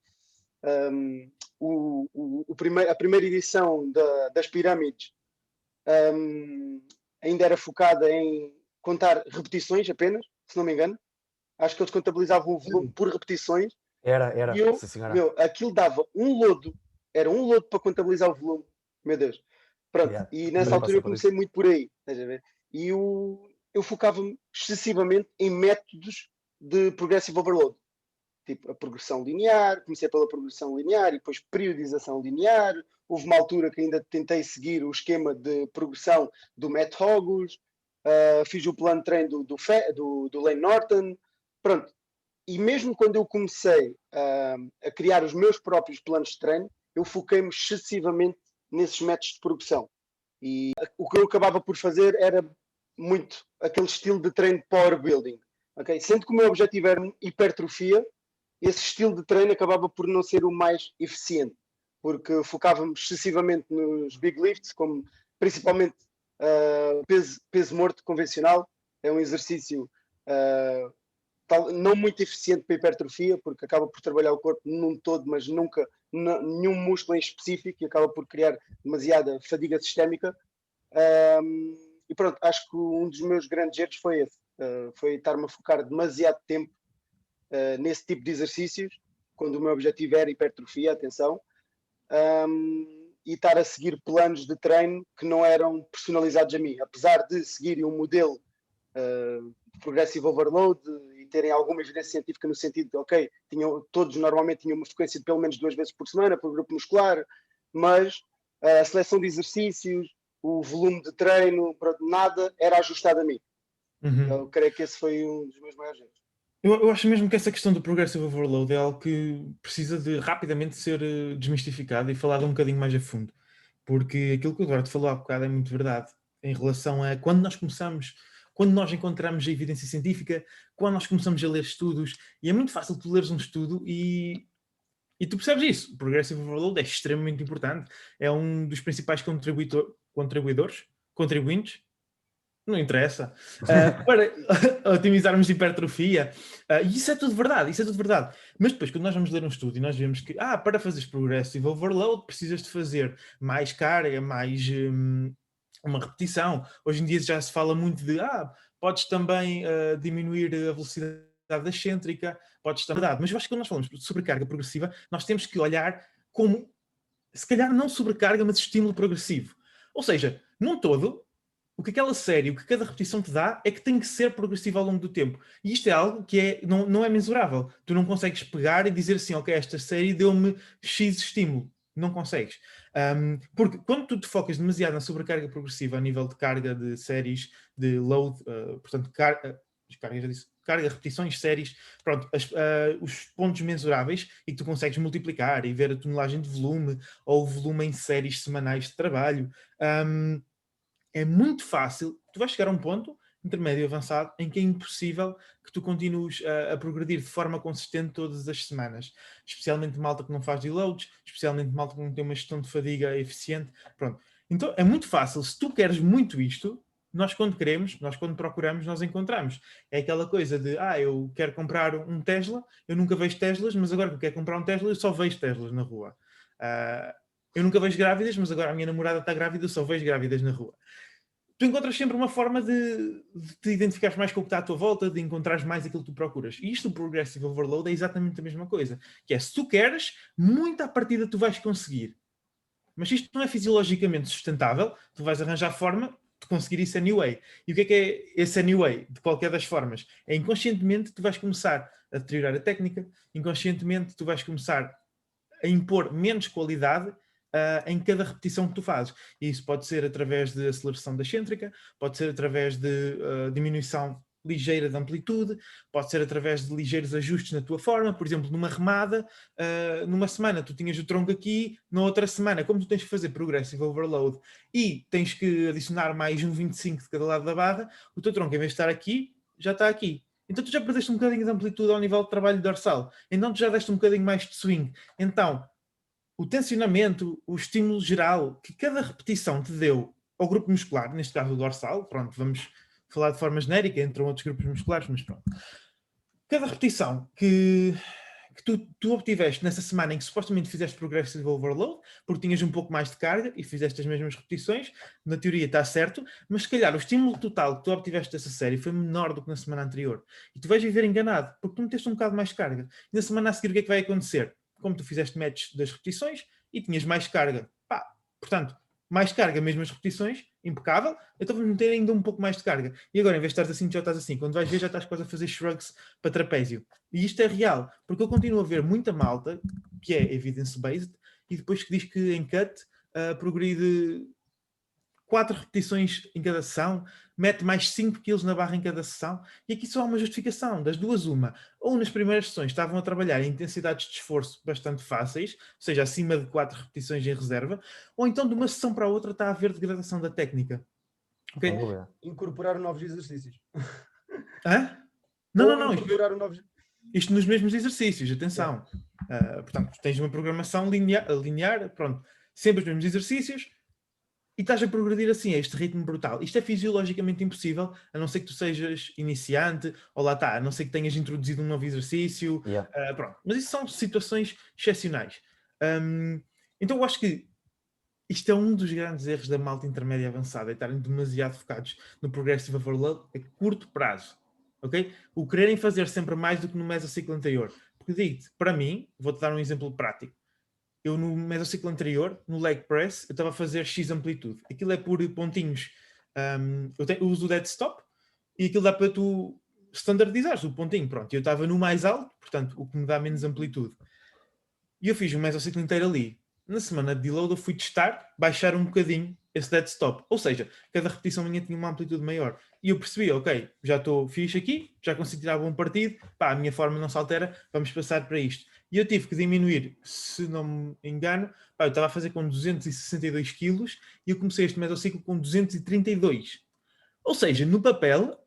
a primeira edição das pirâmides ainda era focada em contar repetições apenas, se não me engano. Acho que eles contabilizavam o volume por repetições. E Era, eu, sim senhora. aquilo dava um lodo, era um lodo para contabilizar o volume. Meu Deus. Pronto, Yeah. e nessa altura eu comecei muito por aí, estás a ver? E eu focava-me excessivamente em métodos de progressive overload. Tipo, a progressão linear, comecei pela progressão linear e depois periodização linear. Houve uma altura que ainda tentei seguir o esquema de progressão do Matt Hogus, fiz o plano de treino do Lane Norton. Pronto, e mesmo quando eu comecei a criar os meus próprios planos de treino, eu foquei-me excessivamente nesses métodos de progressão. E o que eu acabava por fazer era muito aquele estilo de treino de power building. Okay? Sendo que o meu objetivo era hipertrofia, esse estilo de treino acabava por não ser o mais eficiente, porque focava-me excessivamente nos big lifts, como principalmente peso morto convencional. É um exercício não muito eficiente para a hipertrofia, porque acaba por trabalhar o corpo num todo, mas nunca nenhum músculo em específico, e acaba por criar demasiada fadiga sistémica. E pronto, acho que um dos meus grandes erros foi esse. Foi estar-me a focar demasiado tempo nesse tipo de exercícios, quando o meu objetivo era hipertrofia, atenção, e estar a seguir planos de treino que não eram personalizados a mim. Apesar de seguirem um modelo progressive overload e terem alguma evidência científica no sentido de, ok, todos normalmente tinham uma frequência de pelo menos 2 vezes por semana por grupo muscular, mas a seleção de exercícios, o volume de treino, nada era ajustado a mim. Eu creio que esse foi um dos meus maiores erros. Eu acho mesmo que essa questão do progressive overload é algo que precisa de rapidamente ser desmistificado e falado um bocadinho mais a fundo, porque aquilo que o Eduardo falou há bocado é muito verdade em relação a quando nós encontramos a evidência científica, quando nós começamos a ler estudos, e é muito fácil tu leres um estudo e tu percebes isso. O progressive overload é extremamente importante, é um dos principais contribuintes, não interessa, para otimizarmos hipertrofia. E isso é tudo verdade, Mas depois, quando nós vamos ler um estudo e nós vemos que, para fazeres progressive overload, precisas de fazer mais carga, mais uma repetição. Hoje em dia já se fala muito de, podes também diminuir a velocidade excêntrica, podes também... Mas eu acho que quando nós falamos de sobrecarga progressiva, nós temos que olhar como, se calhar não sobrecarga, mas estímulo progressivo. Ou seja, num todo, o que aquela série, o que cada repetição te dá é que tem que ser progressivo ao longo do tempo. E isto é algo que não é mensurável. Tu não consegues pegar e dizer assim, ok, esta série deu-me X estímulo. Não consegues. Porque quando tu te focas demasiado na sobrecarga progressiva a nível de carga de séries, de load, portanto, carga, já disse, carga, repetições, séries, pronto, os pontos mensuráveis e que tu consegues multiplicar e ver a tonelagem de volume ou o volume em séries semanais de trabalho, é muito fácil, tu vais chegar a um ponto intermédio e avançado em que é impossível que tu continues a progredir de forma consistente todas as semanas. Especialmente malta que não faz deloads, especialmente malta que não tem uma gestão de fadiga eficiente. Pronto. Então é muito fácil. Se tu queres muito isto, nós quando queremos, nós quando procuramos, nós encontramos. É aquela coisa de, eu quero comprar um Tesla, eu nunca vejo Teslas, mas agora que eu quero comprar um Tesla, eu só vejo Teslas na rua. Eu nunca vejo grávidas, mas agora a minha namorada está grávida, eu só vejo grávidas na rua. Tu encontras sempre uma forma de te identificares mais com o que está à tua volta, de encontrares mais aquilo que tu procuras. E isto, o Progressive Overload, é exatamente a mesma coisa. Que é, se tu queres, muito à partida tu vais conseguir. Mas isto não é fisiologicamente sustentável, tu vais arranjar forma de conseguir isso anyway. E o que é esse anyway? De qualquer das formas. É inconscientemente tu vais começar a deteriorar a técnica, inconscientemente tu vais começar a impor menos qualidade em cada repetição que tu fazes. E isso pode ser através de aceleração da excêntrica, pode ser através de diminuição ligeira de amplitude, pode ser através de ligeiros ajustes na tua forma. Por exemplo, numa remada, numa semana tu tinhas o tronco aqui, na outra semana, como tu tens que fazer Progressive Overload e tens que adicionar mais um 25 de cada lado da barra, o teu tronco, em vez de estar aqui, já está aqui. Então tu já perdeste um bocadinho de amplitude ao nível de trabalho dorsal. Então tu já deste um bocadinho mais de swing. Então, o tensionamento, o estímulo geral que cada repetição te deu ao grupo muscular, neste caso o dorsal, pronto, vamos falar de forma genérica, entre outros grupos musculares, mas pronto. Cada repetição que tu obtiveste nessa semana em que supostamente fizeste Progressive Overload, porque tinhas um pouco mais de carga e fizeste as mesmas repetições, na teoria está certo, mas se calhar o estímulo total que tu obtiveste dessa série foi menor do que na semana anterior. E tu vais viver enganado, porque tu meteste um bocado mais de carga. E na semana a seguir o que é que vai acontecer? Como tu fizeste match das repetições e tinhas mais carga. Portanto, mais carga, mesmas repetições, impecável, então vamos meter ainda um pouco mais de carga. E agora, em vez de estás assim, já estás assim. Quando vais ver, já estás quase a fazer shrugs para trapézio. E isto é real, porque eu continuo a ver muita malta, que é evidence-based, e depois que diz que em cut progride 4 repetições em cada sessão, mete mais 5 kg na barra em cada sessão, e aqui só há uma justificação, das duas uma. Ou nas primeiras sessões estavam a trabalhar em intensidades de esforço bastante fáceis, ou seja, acima de 4 repetições em reserva, ou então de uma sessão para a outra está a haver degradação da técnica. Okay? Incorporar novos exercícios. Hã? Não. Isto nos mesmos exercícios, atenção. Portanto, tens uma programação linear, pronto, sempre os mesmos exercícios, e estás a progredir assim, a este ritmo brutal. Isto é fisiologicamente impossível, a não ser que tu sejas iniciante, ou lá está, a não ser que tenhas introduzido um novo exercício. Pronto. Mas isso são situações excepcionais. Então eu acho que isto é um dos grandes erros da malta intermédia avançada, é estarem demasiado focados no Progressive Overload a curto prazo. Okay? O quererem fazer sempre mais do que no mesociclo anterior. Porque digo-te, para mim, vou-te dar um exemplo prático. Eu no mesociclo anterior, no leg press, eu estava a fazer X amplitude. Aquilo é por pontinhos. Eu uso o dead stop e aquilo dá para tu standardizares o pontinho. Pronto, eu estava no mais alto, portanto, o que me dá menos amplitude. E eu fiz o mesociclo inteiro ali. Na semana de deload eu fui testar, baixar um bocadinho esse dead stop. Ou seja, cada repetição minha tinha uma amplitude maior. E eu percebi, ok, já estou fixe aqui, já consigo tirar bom partido, a minha forma não se altera, vamos passar para isto. E eu tive que diminuir, se não me engano, eu estava a fazer com 262 quilos e eu comecei este mesociclo com 232. Ou seja, no papel,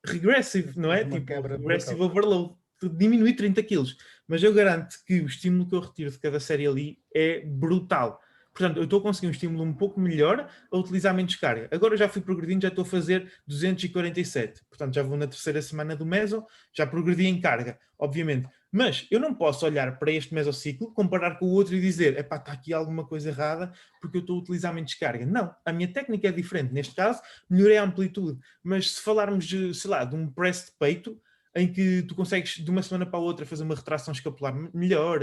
regressive, não é? Tipo, regressive overload. Diminui 30 quilos. Mas eu garanto que o estímulo que eu retiro de cada série ali é brutal. Portanto, eu estou a conseguir um estímulo um pouco melhor a utilizar menos carga. Agora já fui progredindo, já estou a fazer 247. Portanto, já vou na terceira semana do meso, já progredi em carga, obviamente. Mas eu não posso olhar para este mesociclo, comparar com o outro e dizer, está aqui alguma coisa errada porque eu estou a utilizar menos carga. Não, a minha técnica é diferente. Neste caso, melhorei a amplitude. Mas se falarmos de, sei lá, de um press de peito, em que tu consegues de uma semana para a outra fazer uma retração escapular melhor,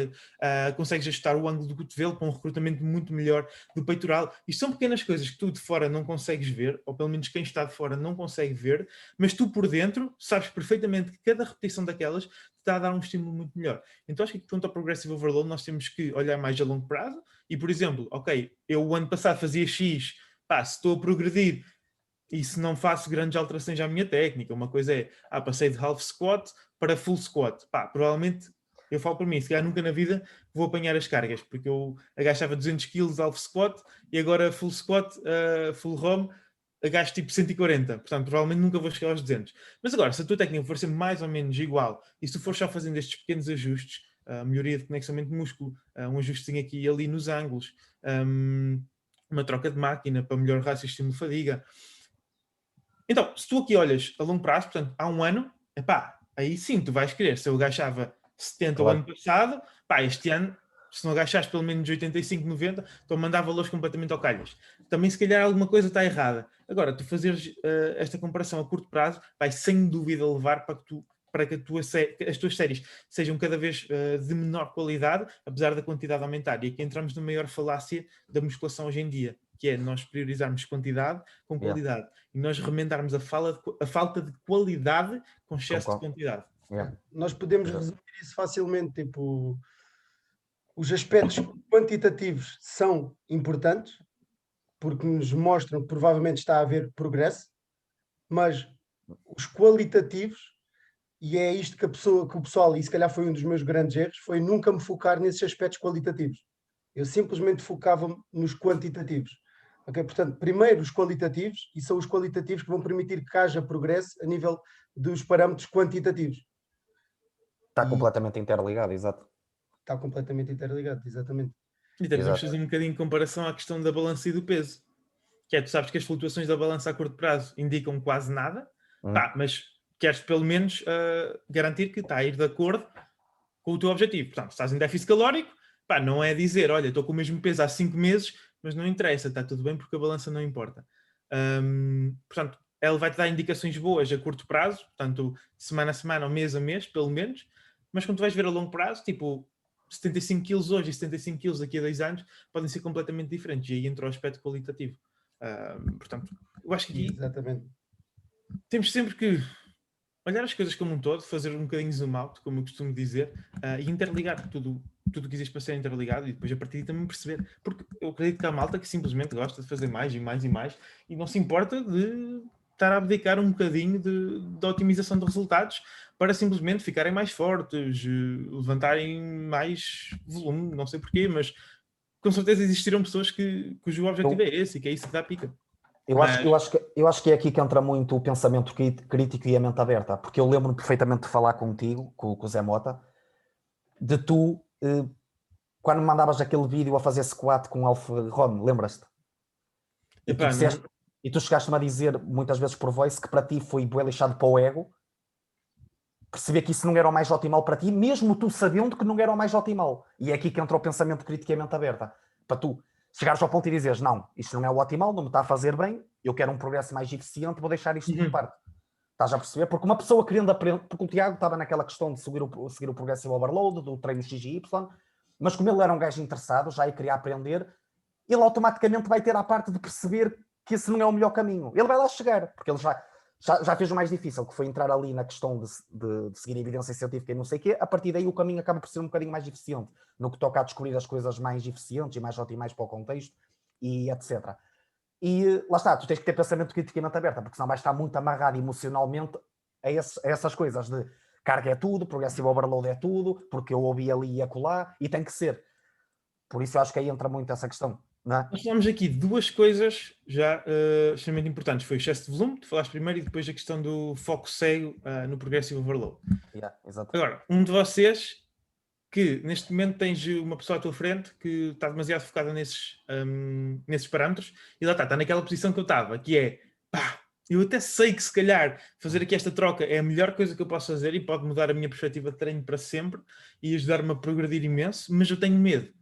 consegues ajustar o ângulo do cotovelo para um recrutamento muito melhor do peitoral. Isto são pequenas coisas que tu de fora não consegues ver, ou pelo menos quem está de fora não consegue ver, mas tu por dentro sabes perfeitamente que cada repetição daquelas te está a dar um estímulo muito melhor. Então acho que quanto ao Progressive Overload nós temos que olhar mais a longo prazo e, por exemplo, ok, eu o ano passado fazia X, se estou a progredir e se não faço grandes alterações à minha técnica, uma coisa é, passei de half squat para full squat, provavelmente, eu falo para mim, se calhar nunca na vida vou apanhar as cargas, porque eu agachava 200 kg half squat e agora full squat, full ROM, agacho tipo 140, portanto provavelmente nunca vou chegar aos 200. Mas agora, se a tua técnica for sempre mais ou menos igual, e se tu for só fazendo estes pequenos ajustes, melhoria de conexão de músculo, um ajustezinho aqui e ali nos ângulos, uma troca de máquina para melhor rácio estímulo-fadiga. Então, se tu aqui olhas a longo prazo, portanto, há um ano, aí sim tu vais querer. Se eu agachava 70 o ano passado, este ano, se não agachaste pelo menos 85, 90, estou a mandar valores completamente ao calhas. Também, se calhar, alguma coisa está errada. Agora, tu fazeres esta comparação a curto prazo, vai sem dúvida levar para que as tuas séries sejam cada vez de menor qualidade, apesar da quantidade aumentar. E aqui entramos na maior falácia da musculação hoje em dia, que é nós priorizarmos quantidade com qualidade. E nós remendarmos a falta de qualidade com excesso de quantidade. Nós podemos resumir isso facilmente, tipo, os aspectos quantitativos são importantes, porque nos mostram que provavelmente está a haver progresso, mas os qualitativos, e é isto que o pessoal, e se calhar foi um dos meus grandes erros, foi nunca me focar nesses aspectos qualitativos. Eu simplesmente focava-me nos quantitativos. Okay? Portanto, primeiro os qualitativos, e são os qualitativos que vão permitir que haja progresso a nível dos parâmetros quantitativos. Está completamente interligado, exato. Está completamente interligado, exatamente. E também vamos fazer um bocadinho de comparação à questão da balança e do peso. Que é, tu sabes que as flutuações da balança a curto prazo indicam quase nada, mas queres pelo menos garantir que está a ir de acordo com o teu objetivo. Portanto, se estás em déficit calórico, não é dizer, olha, estou com o mesmo peso há 5 meses, mas não interessa, está tudo bem porque a balança não importa. Portanto, ela vai-te dar indicações boas a curto prazo, portanto, semana a semana ou mês a mês, pelo menos, mas quando tu vais ver a longo prazo, tipo, 75 kg hoje e 75 kg daqui a 2 anos podem ser completamente diferentes, e aí entra o aspecto qualitativo. Portanto, eu acho que aqui temos sempre que olhar as coisas como um todo, fazer um bocadinho zoom out, como eu costumo dizer, e interligar tudo que existe para ser interligado, e depois a partir daí também perceber, porque eu acredito que há malta que simplesmente gosta de fazer mais e mais e mais, e não se importa de estar a abdicar um bocadinho de otimização de resultados para simplesmente ficarem mais fortes, levantarem mais volume, não sei porquê, mas com certeza existirão pessoas cujo objetivo é esse, e que é isso que dá pica. Eu acho que é aqui que entra muito o pensamento crítico e a mente aberta, porque eu lembro-me perfeitamente de falar contigo, com o Zé Mota, de tu, quando me mandavas aquele vídeo a fazer squat com Alfa Rom, lembras-te? E tu chegaste-me a dizer muitas vezes por voice que para ti foi bué lixado para o ego, perceber que isso não era o mais optimal para ti, mesmo tu sabendo que não era o mais optimal. E é aqui que entra o pensamento crítico e a mente aberta, para tu chegares ao ponto e dizeres, não, isto não é o optimal, não me está a fazer bem, eu quero um progresso mais eficiente, vou deixar isto de parte. Estás a perceber? Porque uma pessoa querendo aprender, porque o Tiago estava naquela questão de seguir o Progressive Overload, do treino XY, mas como ele era um gajo interessado, já ia querer aprender, ele automaticamente vai ter a parte de perceber que esse não é o melhor caminho. Ele vai lá chegar, porque ele já fez o mais difícil, que foi entrar ali na questão de seguir a evidência científica e não sei o quê. A partir daí o caminho acaba por ser um bocadinho mais eficiente, no que toca a descobrir as coisas mais eficientes e mais otimais para o contexto, e etc. E lá está, tu tens que ter pensamento crítico e mente aberta, porque senão vais estar muito amarrado emocionalmente a essas coisas de carga é tudo, progressive overload é tudo, porque eu ouvi ali e acolá, e tem que ser. Por isso eu acho que aí entra muito essa questão. Não é? Nós falamos aqui de duas coisas já extremamente importantes. Foi o excesso de volume, que falaste primeiro, e depois a questão do foco cego no Progressive Overload. Agora, um de vocês que neste momento tens uma pessoa à tua frente que está demasiado focada nesses parâmetros, e lá está naquela posição que eu estava, que é, eu até sei que se calhar fazer aqui esta troca é a melhor coisa que eu posso fazer e pode mudar a minha perspectiva de treino para sempre e ajudar-me a progredir imenso, mas eu tenho medo,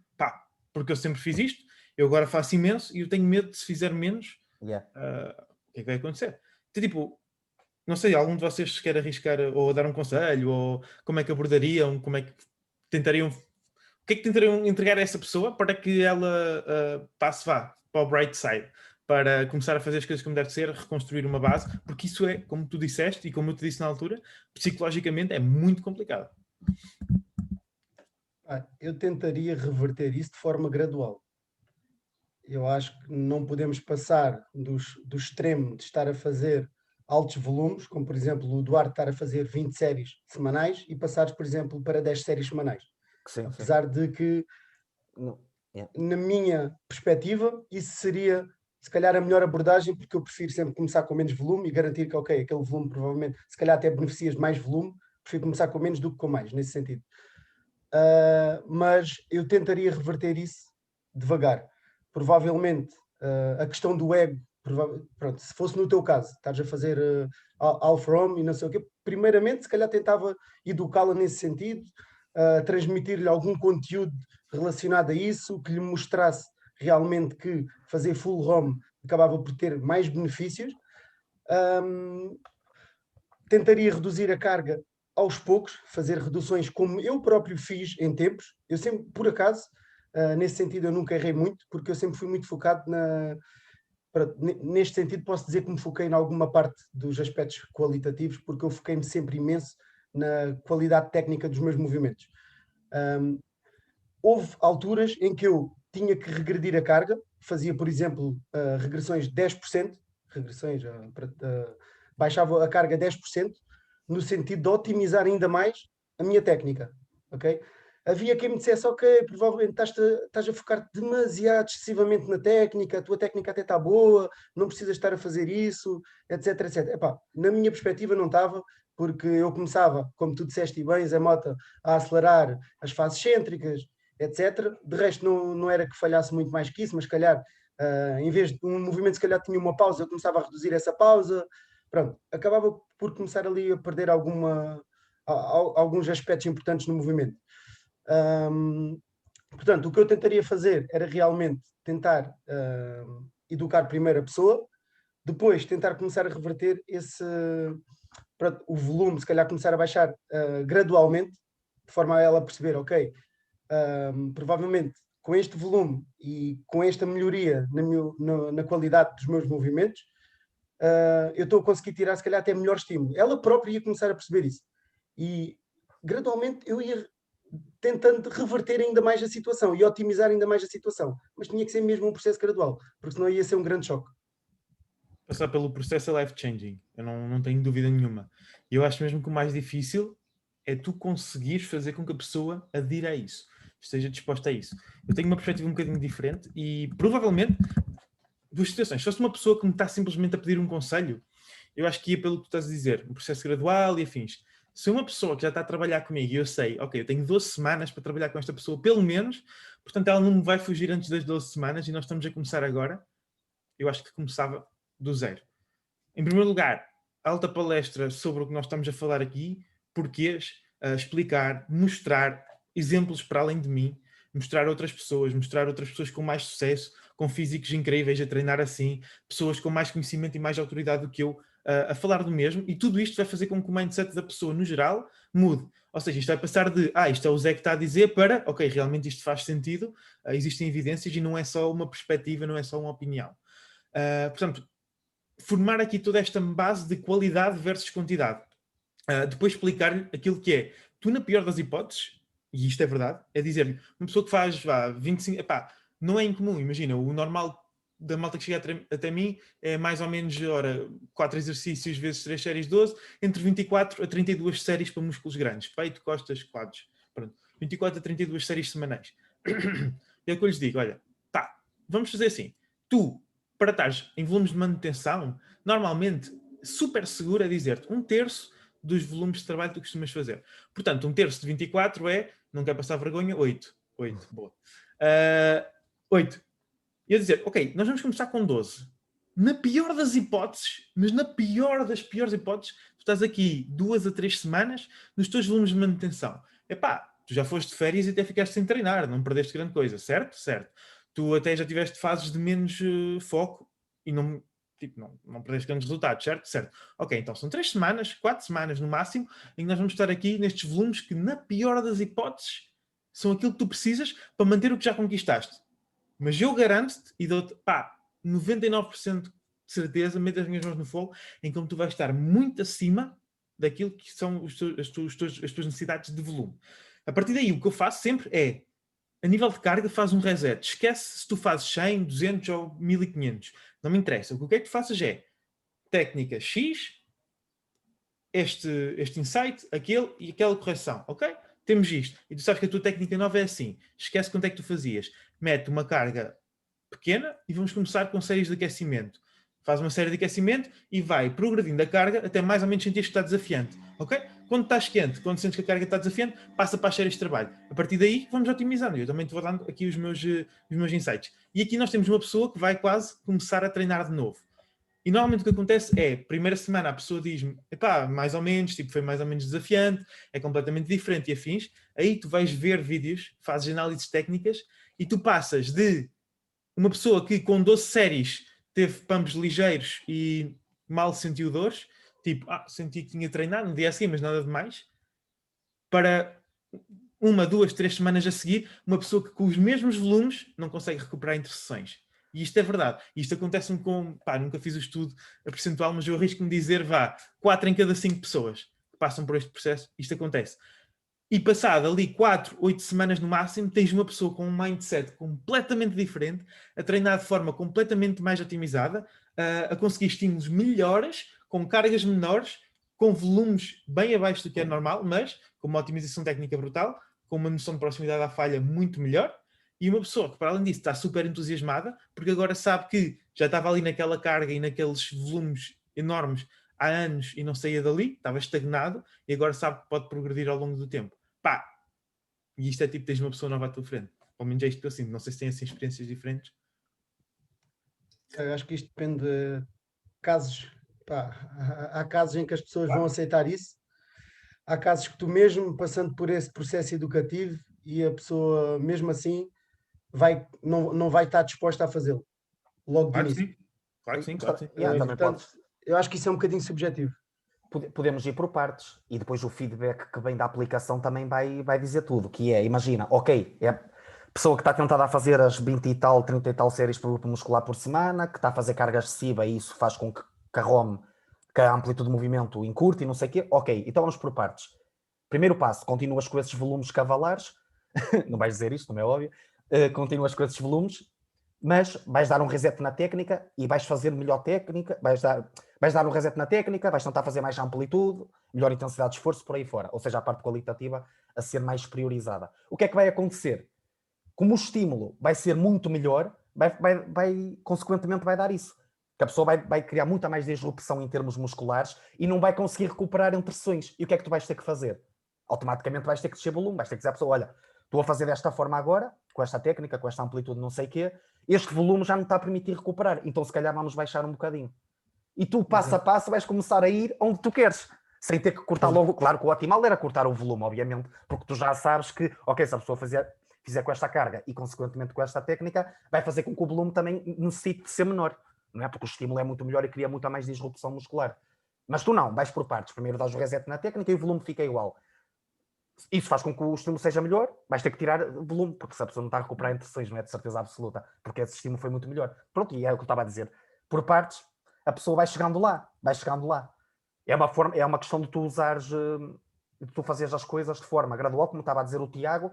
porque eu sempre fiz isto, eu agora faço imenso e eu tenho medo de, se fizer menos, o que é que vai acontecer? Então, tipo, não sei, algum de vocês quer arriscar ou dar um conselho, ou como é que abordariam, como é que tentariam, o que é que tentariam entregar a essa pessoa para que ela passe, vá, para o bright side, para começar a fazer as coisas como deve ser, reconstruir uma base, porque isso é, como tu disseste e como eu te disse na altura, psicologicamente é muito complicado. Eu tentaria reverter isso de forma gradual. Eu acho que não podemos passar do extremo de estar a fazer altos volumes, como por exemplo o Duarte estar a fazer 20 séries semanais e passares, por exemplo, para 10 séries semanais. Sim, sim. Apesar de que, Não, yeah. na minha perspectiva, isso seria se calhar a melhor abordagem, porque eu prefiro sempre começar com menos volume e garantir que, ok, aquele volume provavelmente, se calhar até beneficias de mais volume, prefiro começar com menos do que com mais, nesse sentido. Mas eu tentaria reverter isso devagar. Provavelmente a questão do ego, pronto, se fosse no teu caso, estás a fazer all-from e não sei o quê, primeiramente se calhar tentava educá-la nesse sentido, transmitir-lhe algum conteúdo relacionado a isso, que lhe mostrasse realmente que fazer full home acabava por ter mais benefícios. Tentaria reduzir a carga aos poucos, fazer reduções como eu próprio fiz em tempos. Eu sempre, por acaso, nesse sentido eu nunca errei muito, porque eu sempre fui muito focado neste sentido posso dizer que me foquei em alguma parte dos aspectos qualitativos, porque eu foquei-me sempre imenso na qualidade técnica dos meus movimentos. Houve alturas em que eu tinha que regredir a carga, fazia, por exemplo, regressões de 10%, baixava a carga 10%, no sentido de otimizar ainda mais a minha técnica, ok? Havia quem me dissesse, ok, provavelmente estás a focar demasiado excessivamente na técnica, a tua técnica até está boa, não precisas estar a fazer isso, etc, etc. Epá, na minha perspectiva não estava, porque eu começava, como tu disseste e bem, Zé Mota, a acelerar as fases cêntricas, etc. De resto não era que falhasse muito mais que isso, mas se calhar, em vez de um movimento, se calhar tinha uma pausa, eu começava a reduzir essa pausa, pronto, acabava por começar ali a perder alguns aspectos importantes no movimento. Portanto, o que eu tentaria fazer era realmente tentar educar primeiro a pessoa, depois tentar começar a reverter o volume, se calhar começar a baixar gradualmente, de forma a ela perceber, ok, provavelmente com este volume e com esta melhoria na qualidade dos meus movimentos, eu estou a conseguir tirar se calhar até melhor estímulo. Ela própria ia começar a perceber isso. E gradualmente eu ia tentando reverter ainda mais a situação e otimizar ainda mais a situação. Mas tinha que ser mesmo um processo gradual, porque senão ia ser um grande choque. Passar pelo processo é life-changing, eu não tenho dúvida nenhuma. E eu acho mesmo que o mais difícil é tu conseguires fazer com que a pessoa adira a isso, esteja disposta a isso. Eu tenho uma perspectiva um bocadinho diferente e provavelmente, duas situações. Se fosse uma pessoa que me está simplesmente a pedir um conselho, eu acho que ia pelo que tu estás a dizer, um processo gradual e afins. Se uma pessoa que já está a trabalhar comigo e eu sei, ok, eu tenho 12 semanas para trabalhar com esta pessoa, pelo menos, portanto ela não me vai fugir antes das 12 semanas e nós estamos a começar agora, eu acho que começava do zero. Em primeiro lugar, alta palestra sobre o que nós estamos a falar aqui, porquês, explicar, mostrar exemplos para além de mim, mostrar outras pessoas com mais sucesso, com físicos incríveis a treinar assim, pessoas com mais conhecimento e mais autoridade do que eu a falar do mesmo, e tudo isto vai fazer com que o mindset da pessoa, no geral, mude. Ou seja, isto vai passar de, isto é o Zé que está a dizer, para, ok, realmente isto faz sentido, existem evidências e não é só uma perspectiva, não é só uma opinião. Portanto, formar aqui toda esta base de qualidade versus quantidade. Depois explicar-lhe aquilo que é, tu na pior das hipóteses, e isto é verdade, é dizer-lhe, uma pessoa que faz 25, não é incomum, imagina, o normal da malta que chega até mim é mais ou menos, 4 exercícios vezes 3 séries 12, entre 24 a 32 séries para músculos grandes, peito, costas, quadros, pronto, 24 a 32 séries semanais. E é o que eu lhes digo, olha, vamos fazer assim, tu, para estares em volumes de manutenção, normalmente, super seguro é dizer-te 1/3 dos volumes de trabalho que tu costumas fazer. Portanto, 1/3 de 24 não quer passar vergonha, 8. 8, boa. 8. E eu dizer, ok, nós vamos começar com 12. Na pior das hipóteses, mas na pior das piores hipóteses, tu estás aqui 2 a 3 semanas nos teus volumes de manutenção. Tu já foste de férias e até ficaste sem treinar, não perdeste grande coisa, certo? Certo. Tu até já tiveste fases de menos foco e não tipo, não perdes grandes resultados, certo? Certo. Ok, então são 3 semanas, 4 semanas no máximo, em que nós vamos estar aqui nestes volumes que, na pior das hipóteses, são aquilo que tu precisas para manter o que já conquistaste. Mas eu garanto-te e dou-te, 99% de certeza, meto as minhas mãos no fogo, em como tu vais estar muito acima daquilo que são as tuas necessidades de volume. A partir daí, o que eu faço sempre é, a nível de carga, faz um reset. Esquece se tu fazes 100, 200 ou 1500. Não me interessa. O que eu quero que tu faças é técnica X, este insight, aquele e aquela correção. Ok? Temos isto. E tu sabes que a tua técnica nova é assim. Esquece quanto é que tu fazias. Mete uma carga pequena e vamos começar com séries de aquecimento. Faz uma série de aquecimento e vai progredindo a carga até mais ou menos sentir que está desafiante. Ok? Quando estás quente, quando sentes que a carga está desafiante, passa para as séries de trabalho. A partir daí, vamos otimizando. Eu também te vou dando aqui os meus insights. E aqui nós temos uma pessoa que vai quase começar a treinar de novo. E normalmente o que acontece é, primeira semana a pessoa diz-me, mais ou menos, tipo, foi mais ou menos desafiante, é completamente diferente e afins. Aí tu vais ver vídeos, fazes análises técnicas e tu passas de uma pessoa que com 12 séries teve pumps ligeiros e mal sentiu dores, tipo, senti que tinha treinado no dia assim, mas nada de mais, para 1, 2, 3 semanas a seguir, uma pessoa que com os mesmos volumes não consegue recuperar entre sessões. E isto é verdade. Isto acontece-me com, nunca fiz o estudo a percentual, mas eu arrisco-me dizer, 4 em cada 5 pessoas que passam por este processo, isto acontece. E passado ali 4, 8 semanas no máximo, tens uma pessoa com um mindset completamente diferente, a treinar de forma completamente mais otimizada, a conseguir estímulos melhores, com cargas menores, com volumes bem abaixo do que é normal, mas com uma otimização técnica brutal, com uma noção de proximidade à falha muito melhor, e uma pessoa que, para além disso, está super entusiasmada, porque agora sabe que já estava ali naquela carga e naqueles volumes enormes há anos e não saía dali, estava estagnado, e agora sabe que pode progredir ao longo do tempo. E isto é tipo, tens uma pessoa nova à tua frente. Ao menos é isto que eu sinto. Não sei se têm assim experiências diferentes. Eu acho que isto depende de casos. Há casos em que as pessoas vão aceitar isso. Há casos que tu mesmo passando por esse processo educativo e a pessoa mesmo assim não vai estar disposta a fazê-lo logo de Claro que início. sim. Claro que sim. Claro que sim. Também Portanto, eu acho que isso é um bocadinho subjetivo. Podemos ir por partes e depois o feedback que vem da aplicação também vai dizer tudo, que é, imagina, ok, é a pessoa que está tentada a fazer as 20 e tal, 30 e tal séries por grupo muscular por semana, que está a fazer carga excessiva e isso faz com que a ROM, que a amplitude de movimento encurte e não sei o quê, ok, então vamos por partes. Primeiro passo, continuas com esses volumes cavalares, não vais dizer isto, não é óbvio, continuas com esses volumes, mas vais dar um reset na técnica e vais fazer melhor técnica, vais dar um reset na técnica, vais tentar fazer mais amplitude, melhor intensidade de esforço, por aí fora. Ou seja, a parte qualitativa a ser mais priorizada. O que é que vai acontecer? Como o estímulo vai ser muito melhor, consequentemente vai dar isso. Que a pessoa vai criar muita mais disrupção em termos musculares e não vai conseguir recuperar entre sessões. E o que é que tu vais ter que fazer? Automaticamente vais ter que descer volume, vais ter que dizer à pessoa, olha, estou a fazer desta forma agora, com esta técnica, com esta amplitude, não sei o quê, este volume já não está a permitir recuperar, então se calhar vamos baixar um bocadinho. E tu, passo a passo, vais começar a ir onde tu queres, sem ter que cortar logo. Claro que o optimal era cortar o volume, obviamente, porque tu já sabes que, ok, se a pessoa fizer com esta carga e, consequentemente, com esta técnica, vai fazer com que o volume também necessite de ser menor, não é? Porque o estímulo é muito melhor e cria muita mais disrupção muscular. Mas tu não, vais por partes. Primeiro dás o reset na técnica e o volume fica igual. Isso faz com que o estímulo seja melhor, vais ter que tirar volume, porque se a pessoa não está a recuperar entre sessões, não é de certeza absoluta, porque esse estímulo foi muito melhor. Pronto, e é o que eu estava a dizer. Por partes, a pessoa vai chegando lá. É uma questão de tu usares, de tu fazeres as coisas de forma gradual, como estava a dizer o Tiago,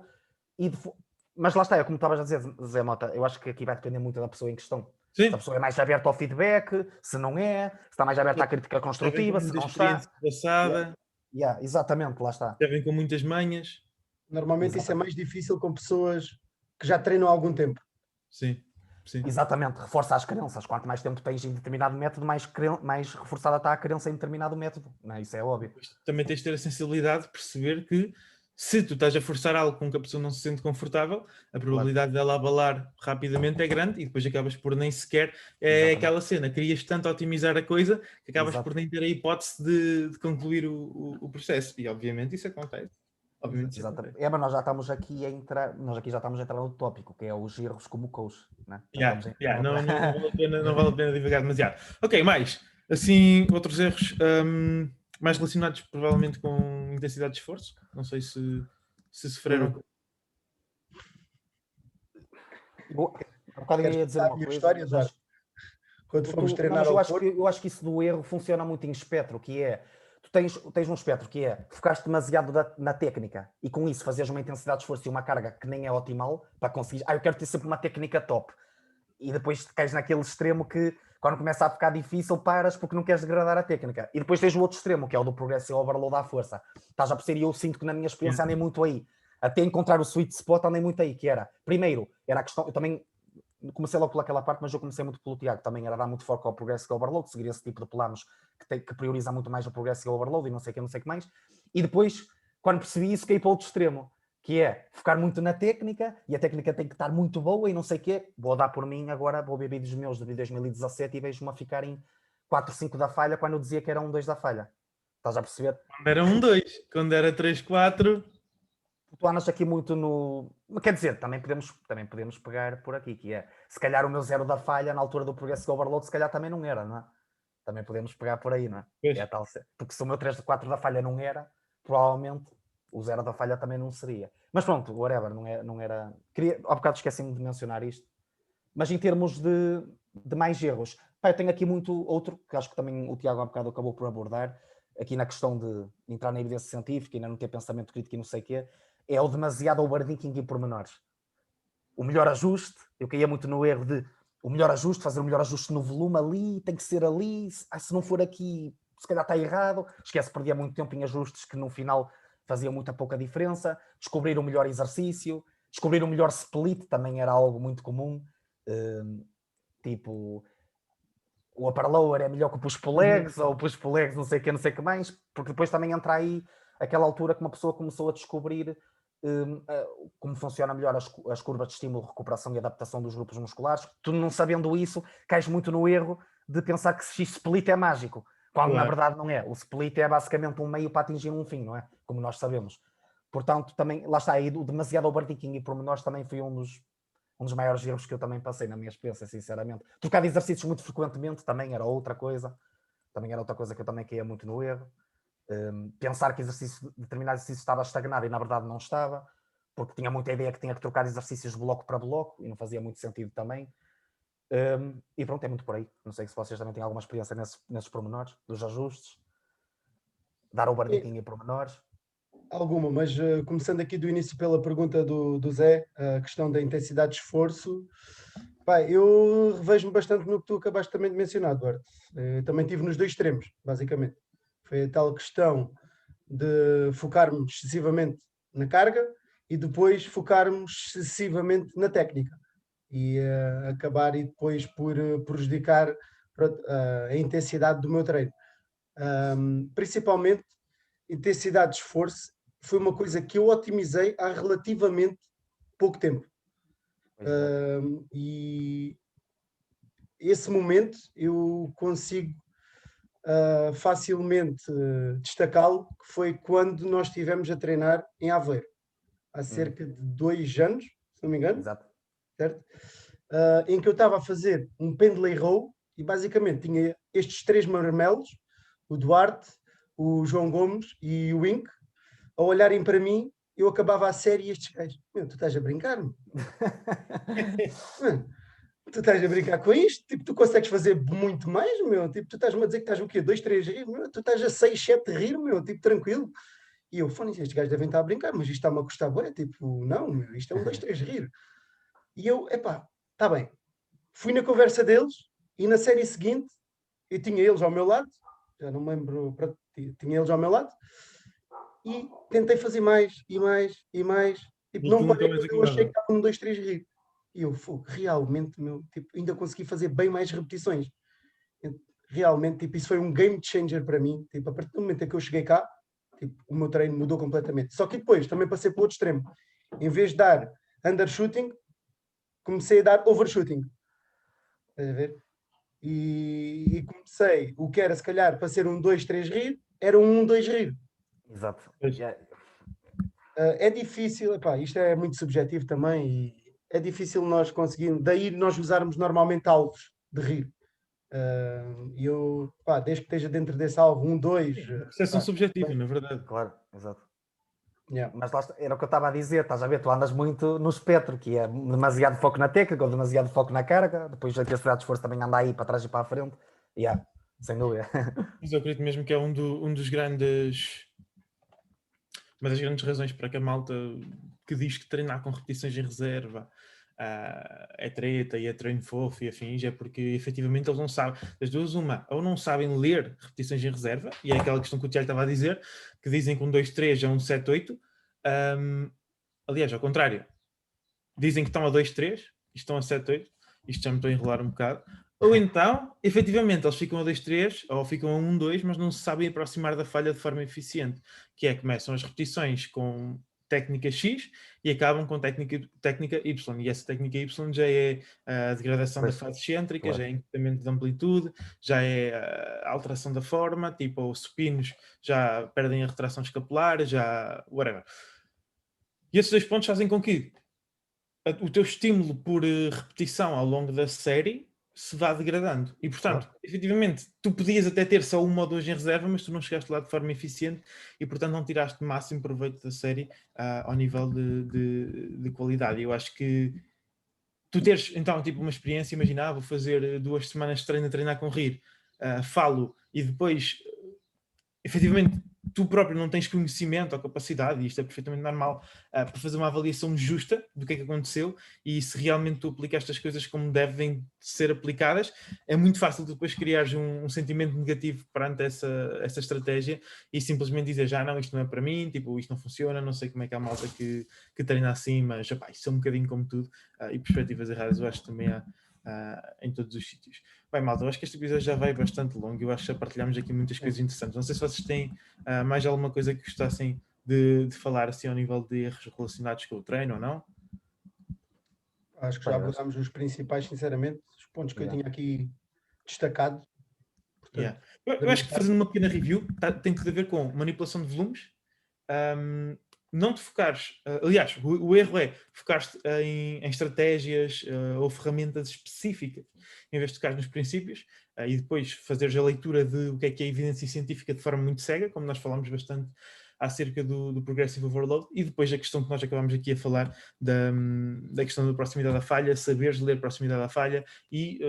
mas lá está, é como estavas a dizer, Zé Mota, eu acho que aqui vai depender muito da pessoa em questão. Sim. Se a pessoa é mais aberta ao feedback, se não é, se está mais aberta à crítica construtiva, se não está. Passada. Exatamente, lá está. Já vem com muitas manhas. Normalmente isso é mais difícil com pessoas que já treinam há algum tempo. Sim. Exatamente, reforça as crenças. Quanto mais tempo tens em determinado método, mais reforçada está a crença em determinado método. Não é? Isso é óbvio. Também tens de ter a sensibilidade de perceber que se tu estás a forçar algo com que a pessoa não se sente confortável, a probabilidade dela abalar rapidamente é grande e depois acabas por nem sequer... É aquela cena, querias tanto otimizar a coisa que acabas por nem ter a hipótese de concluir o processo. E obviamente isso acontece. Obviamente. isso Exatamente. acontece. Mas nós já estamos aqui a entrar, nós aqui já estamos a entrar no tópico, que é os erros como coach, né? Já estamos a entrar Não, noutra- não vale a pena, não vale a pena divagar demasiado. Ok, mais. Assim, outros erros mais relacionados provavelmente com intensidade de esforço. Não sei se sofreram. Há bocado eu ia dizer uma Queres contar a minha coisa, história, mas Eduardo? Quando fomos não, treinar mas ao Porto, eu acho que isso do erro funciona muito em espectro, que é, tu tens um espectro que é, focaste demasiado na técnica e com isso fazeres uma intensidade de esforço e uma carga que nem é optimal para conseguir, eu quero ter sempre uma técnica top. E depois cais naquele extremo que quando começa a ficar difícil paras porque não queres degradar a técnica. E depois tens o outro extremo, que é o do progressive overload à força. Estás a perceber? E eu sinto que na minha experiência andei muito aí. Até encontrar o sweet spot andei muito aí, que era, primeiro, era a questão, eu também comecei logo pelaquela parte, mas eu comecei muito pelo Tiago, também era dar muito foco ao progressive overload, seguir esse tipo de planos que prioriza muito mais o progressive overload e não sei o que mais. E depois, quando percebi isso, caí para o outro extremo, que é focar muito na técnica, e a técnica tem que estar muito boa e não sei o quê. Vou dar por mim agora, vou ver vídeos meus de 2017 e vejo-me a ficar em 4, 5 da falha, quando eu dizia que era 1, 2 da falha. Estás a perceber? Quando era 1-2, quando era 3-4. Tu andas aqui muito no... Quer dizer, também podemos pegar por aqui, que é, se calhar o meu 0 da falha na altura do Progressive Overload, se calhar também não era, não é? Também podemos pegar por aí, não é? Pois. É tal, porque se o meu 3 4 da falha não era, provavelmente o 0 da falha também não seria. Mas pronto, whatever, não era... Há bocado esqueci-me de mencionar isto. Mas em termos de mais erros, pá, eu tenho aqui muito outro, que acho que também o Tiago há bocado acabou por abordar, aqui na questão de entrar na evidência científica e ainda não ter pensamento crítico e não sei o quê, é o demasiado overthinking em pormenores. O melhor ajuste, eu caía muito no erro de o melhor ajuste, fazer o melhor ajuste no volume ali, tem que ser ali, se não for aqui, se calhar está errado. Esquece, perdia muito tempo em ajustes que no final faziam muita pouca diferença. Descobrir o melhor exercício, descobrir o melhor split também era algo muito comum. Tipo, o upper lower é melhor que o push pull legs, ou o push pull legs não sei o que mais, porque depois também entra aí aquela altura que uma pessoa começou a descobrir como funciona melhor as curvas de estímulo, recuperação e adaptação dos grupos musculares. Tu não sabendo isso, cais muito no erro de pensar que X-split é mágico, quando na verdade não é. O split é basicamente um meio para atingir um fim, não é? Como nós sabemos. Portanto, também, lá está aí, o demasiado overthinking e pormenores também foi um dos maiores erros que eu também passei na minha experiência, sinceramente. Trocar de exercícios muito frequentemente também era outra coisa. Também era outra coisa que eu também caía muito no erro. Pensar que determinado exercício estava estagnado e na verdade não estava, porque tinha muita ideia que tinha que trocar exercícios de bloco para bloco e não fazia muito sentido também. E pronto, é muito por aí. Não sei se vocês também têm alguma experiência nesses pormenores, dos ajustes, dar overthinking em pormenores. alguma, mas começando aqui do início pela pergunta do Zé, a questão da intensidade de esforço, pá, eu revejo-me bastante no que tu acabaste também de mencionar, Eduardo. Também estive nos dois extremos, basicamente. Foi a tal questão de focarmos excessivamente na carga e depois focarmos excessivamente na técnica e acabar e depois por prejudicar a intensidade do meu treino. Principalmente intensidade de esforço foi uma coisa que eu otimizei há relativamente pouco tempo. E esse momento eu consigo facilmente destacá-lo, que foi quando nós estivemos a treinar em Aveiro, há cerca de 2 anos, se não me engano, Exato. certo? Em que eu estava a fazer um pendlay row e basicamente tinha estes 3 marmelos, o Duarte, o João Gomes e o Wink, a olharem para mim. Eu acabava a série e estes gajos, meu, tu estás a brincar-me? Tu estás a brincar com isto? Tipo, tu consegues fazer muito mais, meu? Tipo, tu estás-me a dizer que estás o quê? 2, 3 rir? Meu, tu estás a 6, 7 rir, meu? Tipo, tranquilo. E eu, fone, estes gajos devem estar a brincar, mas isto está-me a custar bué. Tipo, não, meu, isto é 1, 2, 3 rir. E eu, epá, está bem. Fui na conversa deles e na série seguinte eu tinha eles ao meu lado, já não me lembro, tinha eles ao meu lado, e tentei fazer mais, e mais, e mais. Tipo, E não tu nunca parei mais quando eu achei que acabava. estava 1, 2, 3 rir. E eu, realmente, meu, tipo, ainda consegui fazer bem mais repetições. Realmente, tipo, isso foi um game changer para mim. Tipo, a partir do momento em que eu cheguei cá, tipo, o meu treino mudou completamente. Só que depois também passei para o outro extremo. Em vez de dar undershooting, comecei a dar overshooting. Estás a ver? E comecei, o que era se calhar para ser 1, 2, 3 rir, era 1, 2 rir. Exato. Pois. É difícil, epá, isto é muito subjetivo também e é difícil nós conseguirmos, daí nós usarmos normalmente alvos de rir. E eu, pá, desde que esteja dentro desse alvo, 1, 2, Percepção subjetiva, na verdade. Claro, exato. yeah. Mas lá era o que eu estava a dizer, estás a ver? Tu andas muito no espectro, que é demasiado foco na técnica ou demasiado foco na carga, depois a intensidade de esforço também anda aí para trás e para a frente. Yeah, sem dúvida. Mas eu acredito mesmo que é um dos grandes. Uma das grandes razões para que a malta que diz que treinar com repetições em reserva é treta e é treino fofo e afins, é porque efetivamente eles não sabem, das duas uma, ou não sabem ler repetições em reserva, e é aquela questão que o Tiago estava a dizer, que dizem que um 2-3 é um 7-8, aliás, ao contrário, dizem que estão a 2-3 e estão a 7-8, isto já me estou a enrolar um bocado, ou então, efetivamente, eles ficam a 2-3 ou ficam a 1-2, mas não se sabem aproximar da falha de forma eficiente, que é que começam as repetições com técnica X e acabam com técnica Y. E essa técnica Y já é a degradação da fase excêntrica, claro. já é incremento de amplitude, já é a alteração da forma, tipo os supinos já perdem a retração escapular, já whatever. E esses dois pontos fazem com que o teu estímulo por repetição ao longo da série se vá degradando. E, portanto, efetivamente, tu podias até ter só 1 ou 2 em reserva, mas tu não chegaste lá de forma eficiente e, portanto, não tiraste o máximo proveito da série ao nível de qualidade. Eu acho que tu teres, então, tipo, uma experiência, imagina, vou fazer 2 semanas de treino a treinar com rir, falo, e depois, efetivamente, tu próprio não tens conhecimento ou capacidade, e isto é perfeitamente normal, para fazer uma avaliação justa do que é que aconteceu, e se realmente tu aplicaste as coisas como devem ser aplicadas, é muito fácil depois criares um sentimento negativo perante essa estratégia e simplesmente dizer, já não, isto não é para mim, tipo, isto não funciona, não sei como é que há malta que treina assim, mas opá, isso é um bocadinho como tudo, e perspectivas erradas eu acho que também há em todos os sítios. Bem, malta, eu acho que este episódio já vai bastante longo, eu acho que já partilhámos aqui muitas coisas interessantes. Não sei se vocês têm mais alguma coisa que gostassem de falar assim ao nível de erros relacionados com o treino ou não? Acho que já abordámos os principais, sinceramente, os pontos que eu tinha aqui destacado. Portanto, eu acho que fazendo uma pequena review, tem tudo a ver com manipulação de volumes, não te focares, aliás, o erro é focar-te em estratégias ou ferramentas específicas, em vez de focar nos princípios, e depois fazeres a leitura de o que é evidência científica de forma muito cega, como nós falámos bastante acerca do Progressive Overload, e depois a questão que nós acabámos aqui a falar da questão da proximidade à falha, saberes ler proximidade à falha e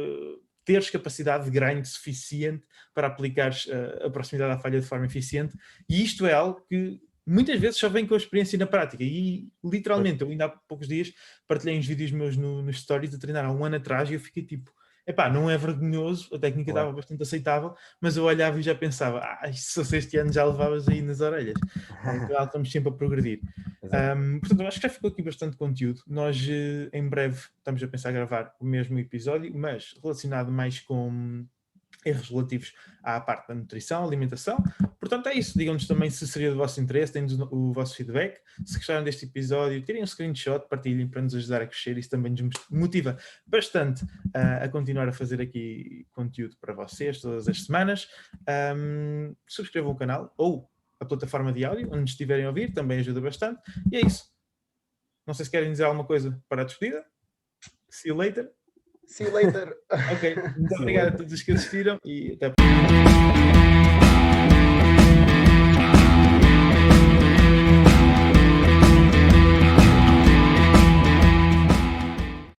teres capacidade de grind suficiente para aplicares a proximidade à falha de forma eficiente, e isto é algo que muitas vezes só vem com a experiência na prática, e literalmente, eu ainda há poucos dias partilhei uns vídeos meus nos stories a treinar há 1 ano atrás e eu fiquei tipo, epá, não é vergonhoso, a técnica estava bastante aceitável, mas eu olhava e já pensava, se fosse este ano já levavas aí nas orelhas. Então estamos sempre a progredir. Portanto, eu acho que já ficou aqui bastante conteúdo. Nós em breve estamos a pensar em gravar o mesmo episódio, mas relacionado mais com erros relativos à parte da nutrição, alimentação. Portanto, é isso. Digam-nos também se seria do vosso interesse, deem-nos o vosso feedback. Se gostaram deste episódio, tirem um screenshot, partilhem para nos ajudar a crescer. Isso também nos motiva bastante a continuar a fazer aqui conteúdo para vocês todas as semanas. Subscrevam o canal ou a plataforma de áudio, onde estiverem a ouvir, também ajuda bastante. E é isso. Não sei se querem dizer alguma coisa para a despedida. See you later. See you later. Ok, muito obrigado a todos os que assistiram e até a próxima.